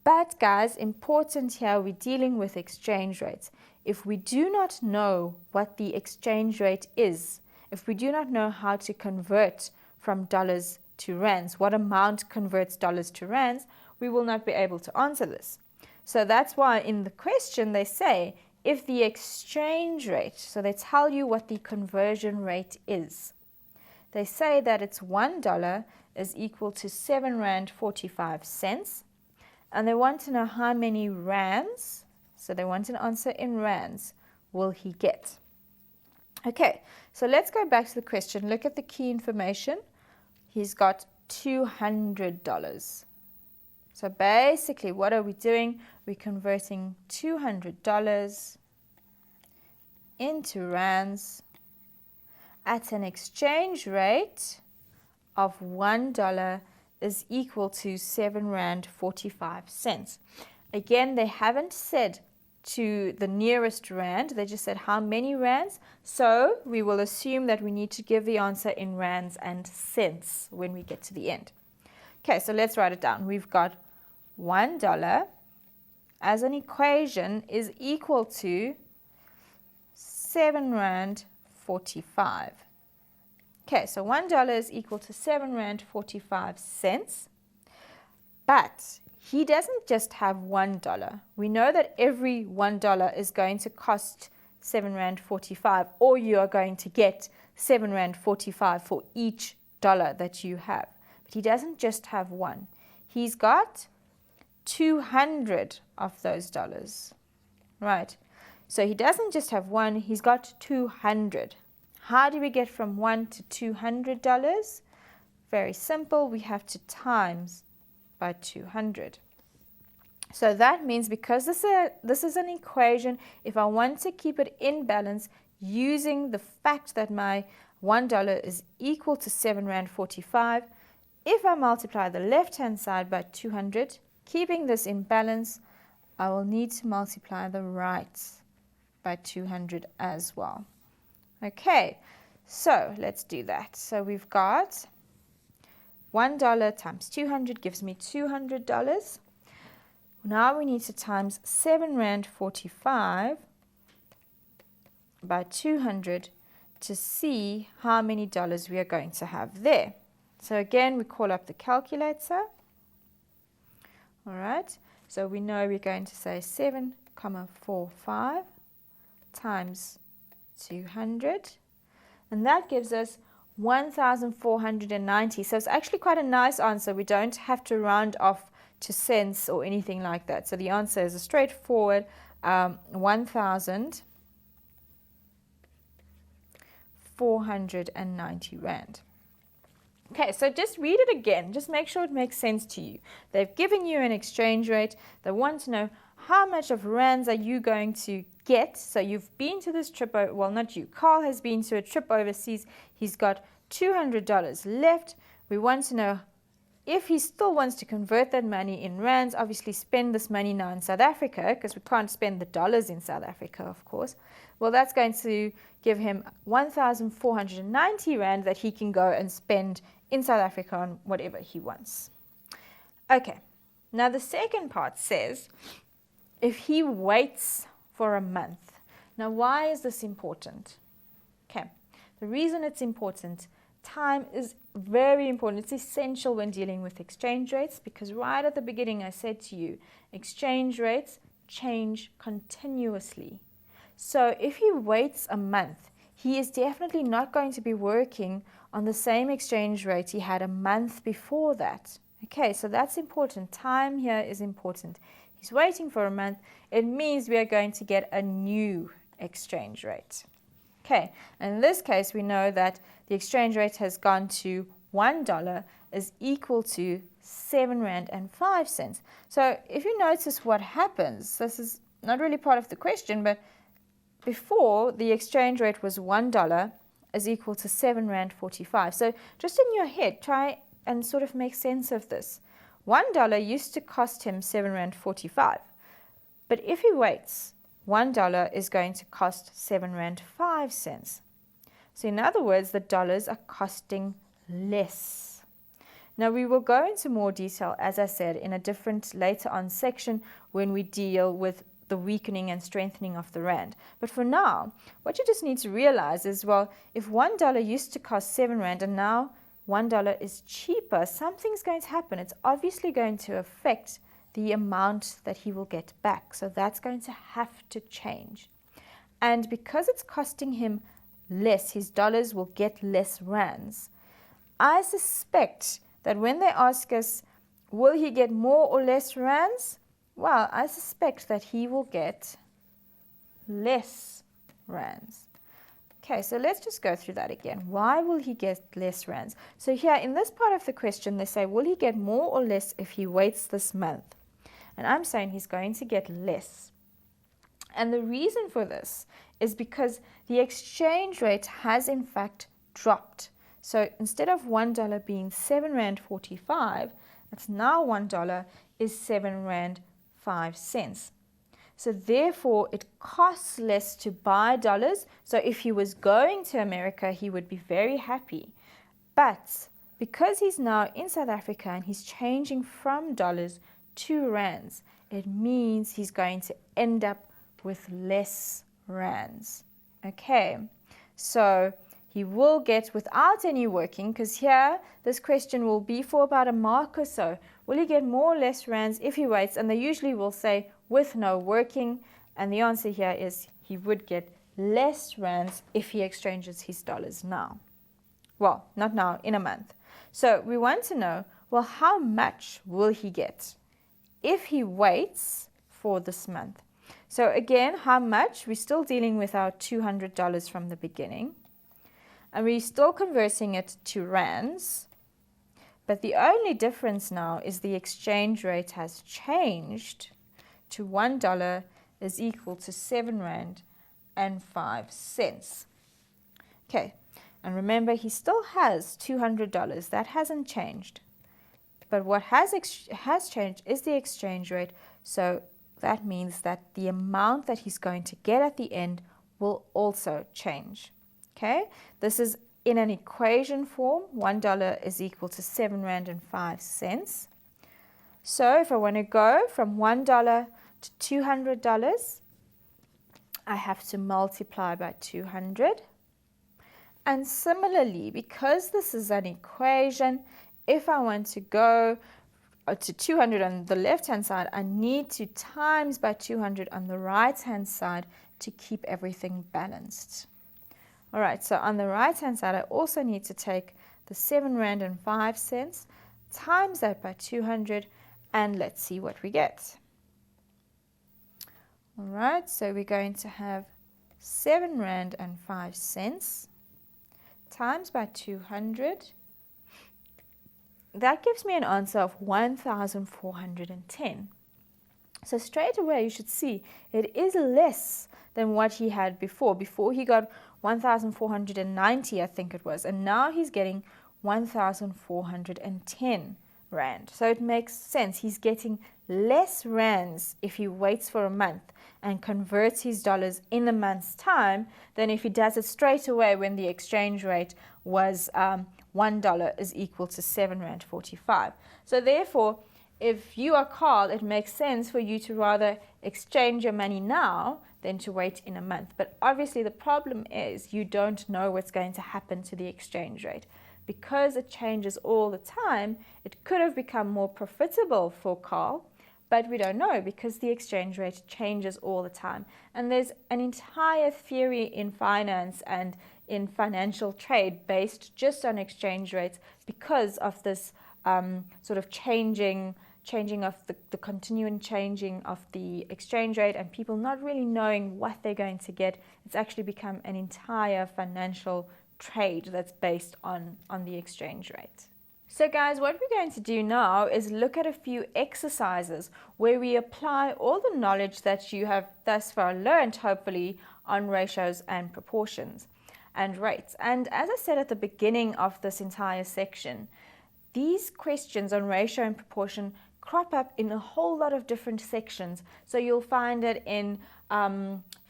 But guys, important here, we're dealing with exchange rates. If we do not know what the exchange rate is, if we do not know how to convert from dollars to rands, what amount converts dollars to rands, we will not be able to answer this. So that's why in the question they say, if the exchange rate, so they tell you what the conversion rate is. They say that it's $1 is equal to 7 Rand 45 cents. And they want to know how many rands, so they want an answer in rands, will he get. Okay, so let's go back to the question. Look at the key information. He's got $200. So basically, what are we doing? We're converting $200 into rands at an exchange rate of $1 is equal to 7 Rand 45 cents. Again, they haven't said to the nearest rand, they just said how many rands. So we will assume that we need to give the answer in rands and cents when we get to the end. Okay, so let's write it down. We've got $1 as an equation is equal to 7 Rand 45. Okay, so $1 is equal to 7 Rand 45 cents. But he doesn't just have $1. We know that every $1 is going to cost 7 Rand 45, or you are going to get 7 Rand 45 for each dollar that you have. But he doesn't just have one. He's got 200 of those dollars. Right. So he doesn't just have one, he's got 200. How do we get from 1 to $200? Very simple, we have to times by 200. So that means because this is an equation, if I want to keep it in balance using the fact that my $1 is equal to 7 Rand 45, if I multiply the left-hand side by 200, keeping this in balance, I will need to multiply the right by 200 as well. Okay, so let's do that. So we've got $1 times 200 gives me $200. Now we need to times 7 Rand 45 by 200 to see how many dollars we are going to have there. So again, we call up the calculator. All right, so we know we're going to say 7,45 times 200, and that gives us 1,490. So it's actually quite a nice answer. We don't have to round off to cents or anything like that. So the answer is a straightforward 1,490 Rand. Okay, so just read it again. Just make sure it makes sense to you. They've given you an exchange rate. They want to know how much of rands are you going to get. So you've been to this trip, well, not you. Carl has been to a trip overseas. He's got $200 left. We want to know if he still wants to convert that money in rands, obviously spend this money now in South Africa, because we can't spend the dollars in South Africa, of course, well, that's going to give him 1,490 rand that he can go and spend in South Africa on whatever he wants. Okay, now the second part says, if he waits for a month. Now, why is this important? Okay, the reason it's important, time is very important. It's essential when dealing with exchange rates, because right at the beginning I said to you, exchange rates change continuously. So if he waits a month, he is definitely not going to be working on the same exchange rate he had a month before that. Okay, so that's important. Time here is important. He's waiting for a month. It means we are going to get a new exchange rate. Okay, and in this case, we know that the exchange rate has gone to $1 is equal to 7 rand and 5 cents. So if you notice what happens, this is not really part of the question, but before the exchange rate was $1 is equal to 7 rand 45. So just in your head, try and sort of make sense of this. $1 used to cost him 7 rand 45, but if he waits, $1 is going to cost 7 rand 5 cents. So in other words, the dollars are costing less. Now we will go into more detail, as I said, in a different later on section when we deal with the weakening and strengthening of the rand. But for now, what you just need to realize is, well, if $1 used to cost 7 rand and now $1 is cheaper, something's going to happen. It's obviously going to affect the amount that he will get back. So that's going to have to change. And because it's costing him less, his dollars will get less rands. I suspect that when they ask us, will he get more or less rands? Well, I suspect that he will get less rands. Okay, so let's just go through that again. Why will he get less rands? So here in this part of the question, they say, will he get more or less if he waits this month? And I'm saying he's going to get less. And the reason for this is because the exchange rate has in fact dropped. So instead of $1 being 7 rand 45, it's now $1 is 7 rand 5 cents. So therefore, it costs less to buy dollars. So if he was going to America, he would be very happy. But because he's now in South Africa and he's changing from dollars to rands, it means he's going to end up with less rands. Okay, so he will get without any working, because here this question will be for about a mark or so. Will he get more or less rands if he waits? And they usually will say with no working, and the answer here is he would get less rands if he exchanges his dollars now. Well, not now, in a month. So we want to know, well, how much will he get if he waits for this month? So again, how much? We're still dealing with our $200 from the beginning. And we're still converting it to rands. But the only difference now is the exchange rate has changed to $1 is equal to 7 rand and 5 cents. Okay, and remember he still has $200. That hasn't changed. But what has changed is the exchange rate. So that means that the amount that he's going to get at the end will also change. Okay, this is in an equation form. $1 is equal to 7 rand and 5 cents. So if I want to go from $1 to $200, I have to multiply by 200. And similarly, because this is an equation, if I want to go to 200 on the left-hand side, I need to times by 200 on the right-hand side to keep everything balanced. All right, so on the right-hand side, I also need to take the 7 rand and 5 cents, times that by 200, and let's see what we get. All right, so we're going to have 7 rand and 5 cents times by 200. That gives me an answer of 1,410. So straight away you should see it is less than what he had before. Before he got 1,490, I think it was, and now he's getting 1,410. rand. So it makes sense. He's getting less rands if he waits for a month and converts his dollars in a month's time than if he does it straight away when the exchange rate was $1 is equal to 7 rand 45. So therefore, if you are Carl, it makes sense for you to rather exchange your money now than to wait in a month. But obviously the problem is you don't know what's going to happen to the exchange rate. Because it changes all the time, it could have become more profitable for Carl, but we don't know because the exchange rate changes all the time. And there's an entire theory in finance and in financial trade based just on exchange rates because of this sort of changing of the continuing changing of the exchange rate and people not really knowing what they're going to get. It's actually become an entire financial trade that's based on the exchange rate. So guys, what we're going to do now is look at a few exercises where we apply all the knowledge that you have thus far learned, hopefully, on ratios and proportions and rates. And as I said at the beginning of this entire section, these questions on ratio and proportion crop up in a whole lot of different sections. So you'll find it in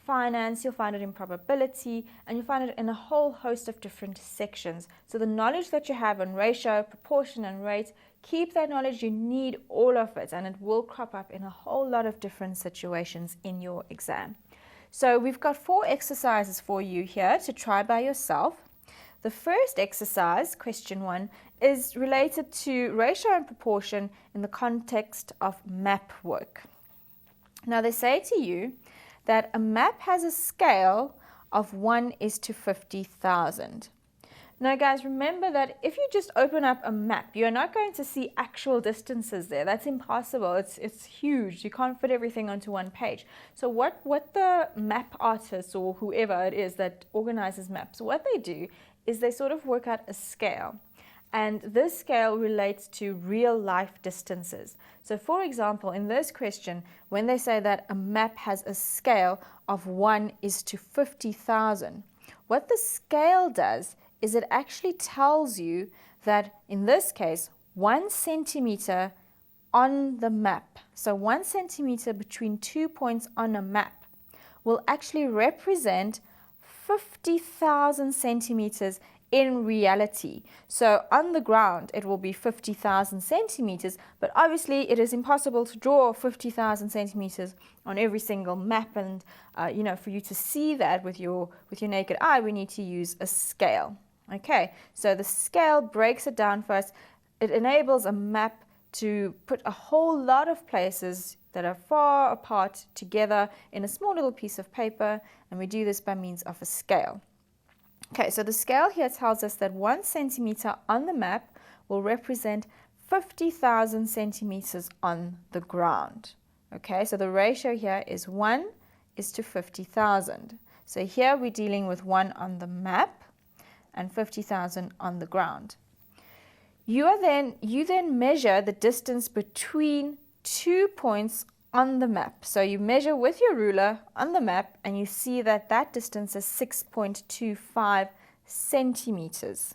finance, you'll find it in probability, and you'll find it in a whole host of different sections. So the knowledge that you have on ratio, proportion, and rate, keep that knowledge. You need all of it, and it will crop up in a whole lot of different situations in your exam. So we've got 4 exercises for you here to try by yourself. The first exercise, question 1, is related to ratio and proportion in the context of map work. Now they say to you that a map has a scale of 1:50,000. Now guys, remember that if you just open up a map, you're not going to see actual distances there. That's impossible. It's huge. You can't fit everything onto one page. So what the map artists or whoever it is that organizes maps, what they do is they sort of work out a scale. And this scale relates to real life distances. So for example, in this question, when they say that a map has a scale of 1:50,000, what the scale does is it actually tells you that in this case, 1 centimeter on the map, so 1 centimeter between 2 points on a map, will actually represent 50,000 centimeters in reality. So on the ground, it will be 50,000 centimeters, but obviously it is impossible to draw 50,000 centimeters on every single map. And, for you to see that with your naked eye, we need to use a scale. Okay, so the scale breaks it down for us. It enables a map to put a whole lot of places that are far apart together in a small little piece of paper, and we do this by means of a scale. Okay, so the scale here tells us that 1 centimeter on the map will represent 50,000 centimeters on the ground. Okay, so the ratio here is 1:50,000. So here we're dealing with 1 on the map and 50,000 on the ground. You then measure the distance between 2 points on the map. So you measure with your ruler on the map and you see that that distance is 6.25 centimeters.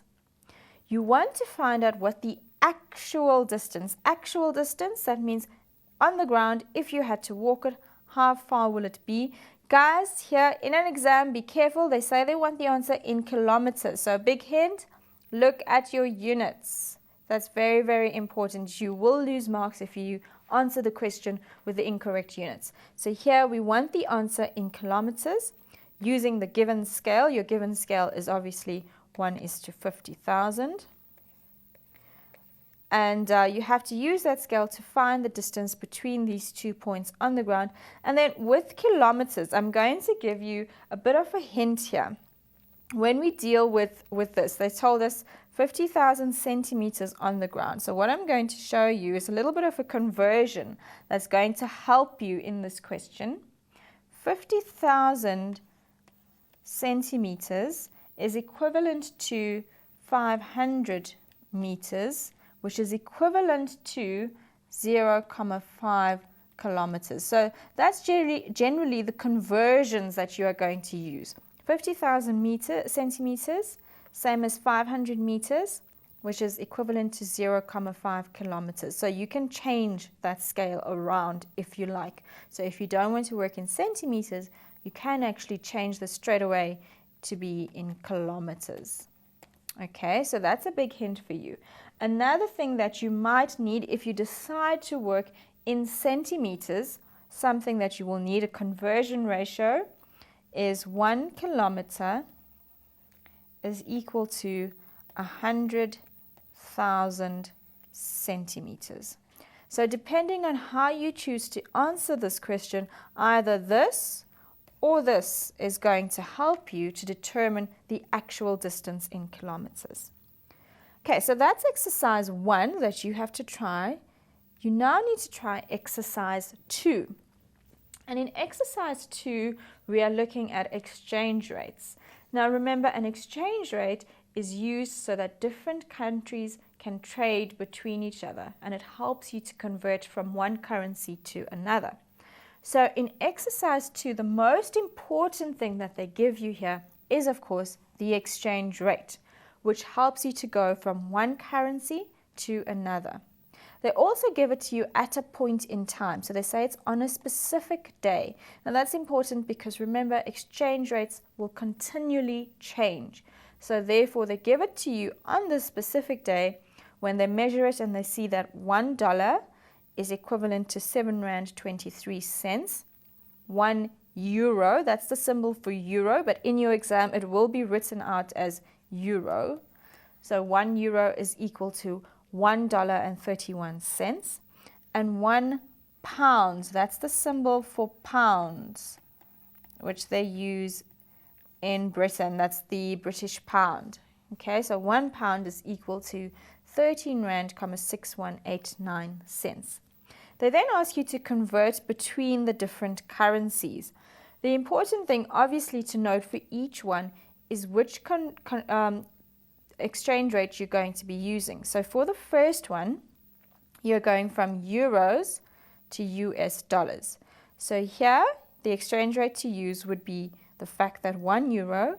You want to find out what the actual distance, that means on the ground, if you had to walk it, how far will it be? Guys, here in an exam, be careful. They say they want the answer in kilometers. So a big hint, look at your units. That's very, very important. You will lose marks if you answer the question with the incorrect units. So here we want the answer in kilometers using the given scale. Your given scale is obviously 1:50,000. And you have to use that scale to find the distance between these 2 points on the ground. And then with kilometers, I'm going to give you a bit of a hint here. When we deal with this, they told us 50,000 centimeters on the ground. So what I'm going to show you is a little bit of a conversion that's going to help you in this question. 50,000 centimeters is equivalent to 500 meters, which is equivalent to 0.5 kilometers. So that's generally the conversions that you are going to use. 50,000 centimeters, same as 500 meters, which is equivalent to 0.5 kilometers. So you can change that scale around if you like. So if you don't want to work in centimeters, you can actually change this straight away to be in kilometers. Okay, so that's a big hint for you. Another thing that you might need if you decide to work in centimeters, something that you will need a conversion ratio, is 1 kilometer is equal to 100,000 centimeters. So depending on how you choose to answer this question, either this or this is going to help you to determine the actual distance in kilometers. Okay, so that's exercise 1 that you have to try. You now need to try exercise 2. And in exercise 2, we are looking at exchange rates. Now remember, an exchange rate is used so that different countries can trade between each other, and it helps you to convert from one currency to another. So in exercise 2, the most important thing that they give you here is, of course, the exchange rate, which helps you to go from one currency to another. They also give it to you at a point in time. So they say it's on a specific day. Now that's important because remember, exchange rates will continually change. So therefore, they give it to you on this specific day when they measure it and they see that $1 is equivalent to 7 Rand 23 cents. 1 euro, that's the symbol for euro, but in your exam it will be written out as euro. So 1 euro is equal to $1.31. And 1 pound, that's the symbol for pounds, which they use in Britain. That's the British pound. Okay, so 1 pound is equal to 13 Rand, 6189 cents. They then ask you to convert between the different currencies. The important thing, obviously, to note for each one is which exchange rate you're going to be using. So for the first one, you're going from euros to US dollars. So here, the exchange rate to use would be the fact that 1 euro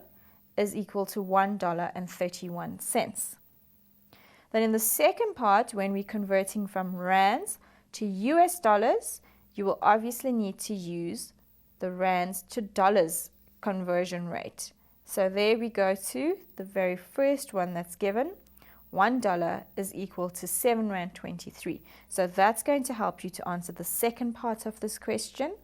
is equal to $1.31. Then in the second part, when we're converting from rands to US dollars, you will obviously need to use the rands to dollars conversion rate. So there we go to the very first one that's given. $1 is equal to 7 Rand 23. So that's going to help you to answer the second part of this question.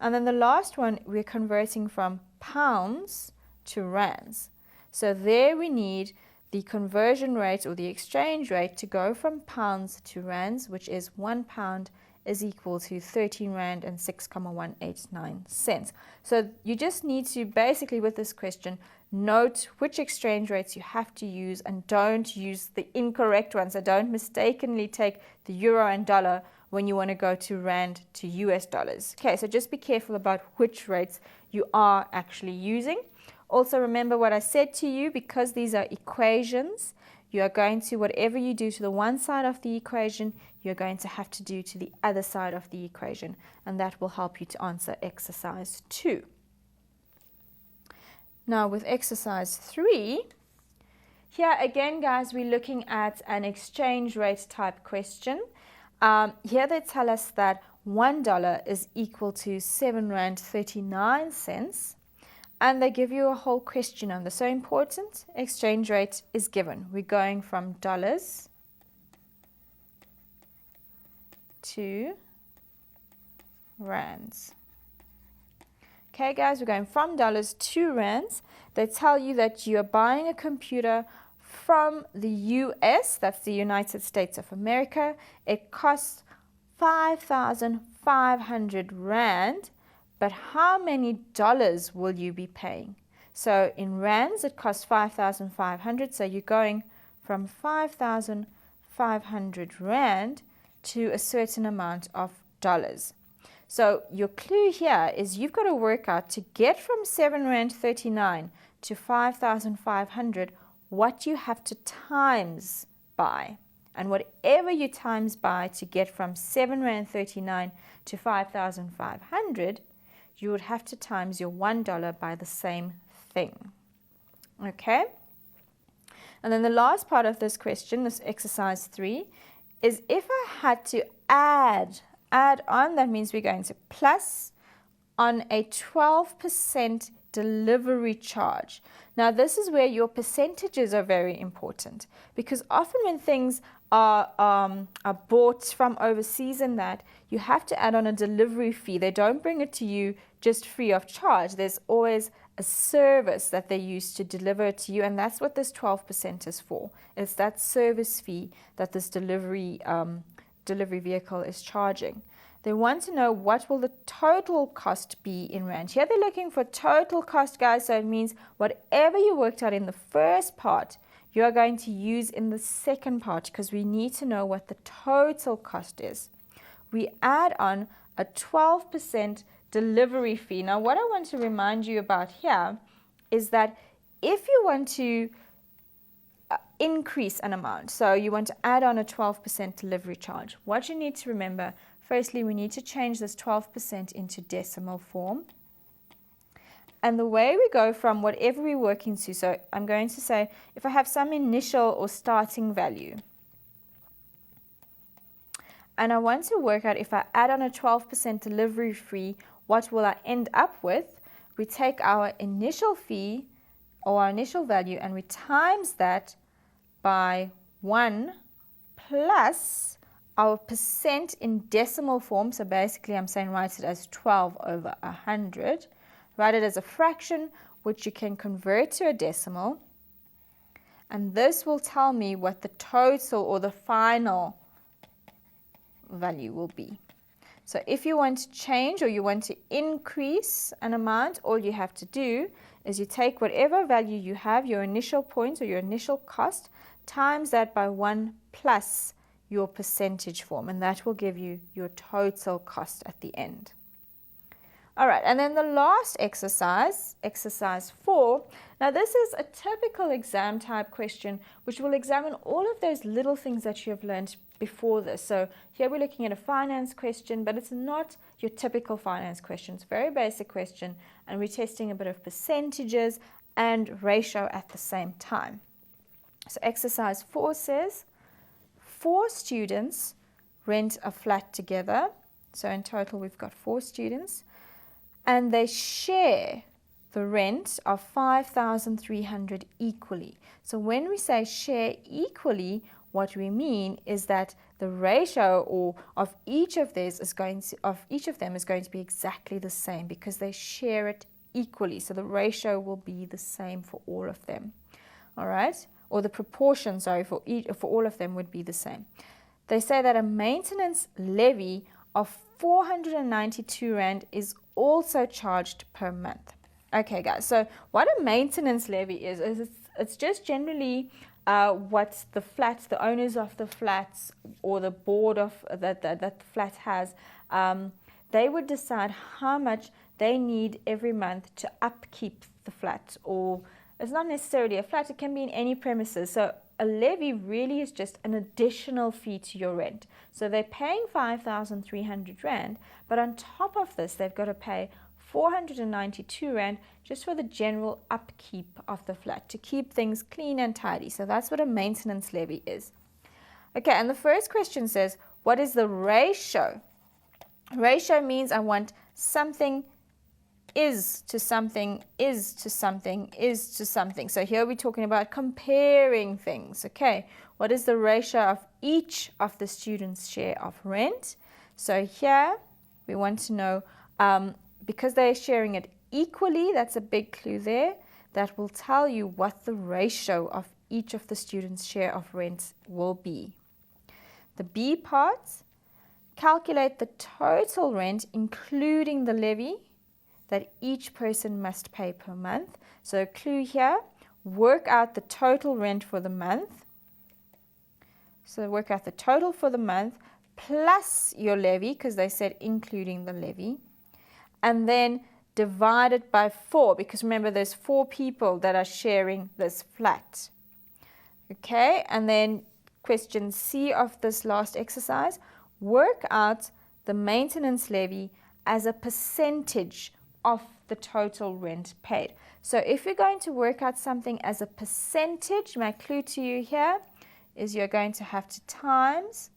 And then the last one, we're converting from pounds to rands. So there we need the conversion rate or the exchange rate to go from pounds to rands, which is 1 pound is equal to 13 Rand and 6,189 cents. So you just need to basically, with this question, note which exchange rates you have to use and don't use the incorrect ones. So don't mistakenly take the euro and dollar when you want to go to Rand to US dollars. Okay, so just be careful about which rates you are actually using. Also remember what I said to you, because these are equations, you are going to, whatever you do to the one side of the equation, you're going to have to do to the other side of the equation, and that will help you to answer exercise 2. Now with exercise 3, here again, guys, we're looking at an exchange rate type question. Here they tell us that $1 is equal to 7 Rand 39 cents. And they give you a whole question on this. So important, exchange rate is given. We're going from dollars to rands. Okay, guys, we're going from dollars to rands. They tell you that you're buying a computer from the US, that's the United States of America. It costs 5,500 Rand. But how many dollars will you be paying? So in rands, it costs 5,500. So you're going from 5,500 Rand to a certain amount of dollars. So your clue here is you've got to work out to get from 7 Rand 39 to 5,500 what you have to times by. And whatever you times by to get from 7 Rand 39 to 5,500, you would have to times your $1 by the same thing. Okay? And then the last part of this question, this exercise 3, is if I had to add on, that means we're going to plus on a 12% delivery charge. Now this is where your percentages are very important, because often when things are bought from overseas and that, you have to add on a delivery fee. They don't bring it to you just free of charge. There's always a service that they use to deliver it to you, and that's what this 12% is for. It's that service fee that this delivery vehicle is charging. They want to know what will the total cost be in rand. Here they're looking for total cost, guys, so it means whatever you worked out in the first part, you are going to use in the second part, because we need to know what the total cost is. We add on a 12% delivery fee. Now, what I want to remind you about here is that if you want to increase an amount, so you want to add on a 12% delivery charge, what you need to remember, firstly, we need to change this 12% into decimal form. And the way we go from whatever we work into, so I'm going to say if I have some initial or starting value, and I want to work out if I add on a 12% delivery fee, what will I end up with? We take our initial fee or our initial value and we times that by 1 plus our percent in decimal form. So basically I'm saying write it as 12 over 100. Write it as a fraction, which you can convert to a decimal. And this will tell me what the total or the final value will be. So if you want to change or you want to increase an amount, all you have to do is you take whatever value you have, your initial point or your initial cost, times that by 1 plus your percentage form, and that will give you your total cost at the end. All right, and then the last exercise, exercise 4. Now this is a typical exam type question which will examine all of those little things that you have learned before this. So here we're looking at a finance question, but it's not your typical finance question. It's a very basic question, and we're testing a bit of percentages and ratio at the same time. So exercise 4 says 4 students rent a flat together. So in total we've got 4 students. And they share the rent of 5,300 equally. So when we say share equally, what we mean is that the ratio of each of them is going to be exactly the same, because they share it equally. So the ratio will be the same for all of them. All right? Or the proportion, sorry, for all of them would be the same. They say that a maintenance levy of 492 rand is also charged per month. Okay, guys, so what a maintenance levy is it's just generally what the owners of the flats or the board of that the flat has, they would decide how much they need every month to upkeep the flat. Or it's not necessarily a flat, it can be in any premises. So a levy really is just an additional fee to your rent. So they're paying 5,300 rand, but on top of this, they've got to pay 492 rand just for the general upkeep of the flat, to keep things clean and tidy. So that's what a maintenance levy is. Okay, and the first question says, what is the ratio? Ratio means I want something is to something, is to something, is to something. So here we're talking about comparing things. Okay, what is the ratio of each of the students' share of rent? So here we want to know, because they're sharing it equally, that's a big clue there, that will tell you what the ratio of each of the students' share of rent will be. The B part, calculate the total rent including the levy that each person must pay per month. So a clue here, work out the total rent for the month. So work out the total for the month plus your levy, because they said including the levy. And then divide it by 4, because remember there's 4 people that are sharing this flat. Okay, and then question C of this last exercise, work out the maintenance levy as a percentage of the total rent paid. So if you're going to work out something as a percentage, my clue to you here is you're going to have to times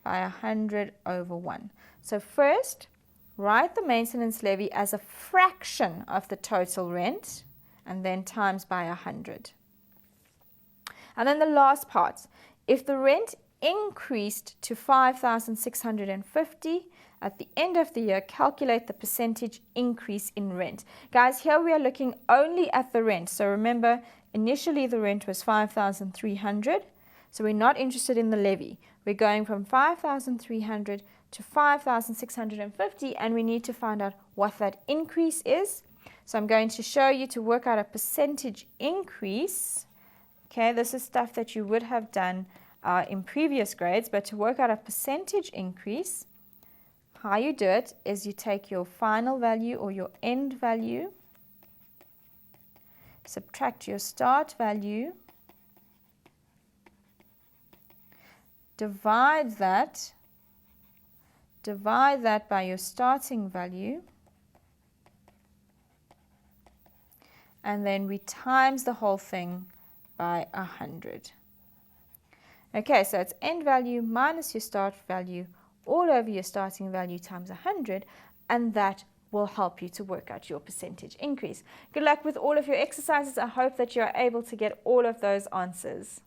by 100 over 1. So first, write the maintenance levy as a fraction of the total rent, and then times by 100. And then the last part, if the rent increased to 5,650 at the end of the year, calculate the percentage increase in rent. Guys, here we are looking only at the rent. So remember, initially the rent was 5,300. So we're not interested in the levy. We're going from 5,300 to 5,650, and we need to find out what that increase is. So I'm going to show you to work out a percentage increase. Okay, this is stuff that you would have done in previous grades, but to work out a percentage increase, how you do it is you take your final value or your end value, subtract your start value, divide that by your starting value, and then we times the whole thing by 100. Okay, so it's end value minus your start value all over your starting value times 100, and that will help you to work out your percentage increase. Good luck with all of your exercises. I hope that you're able to get all of those answers.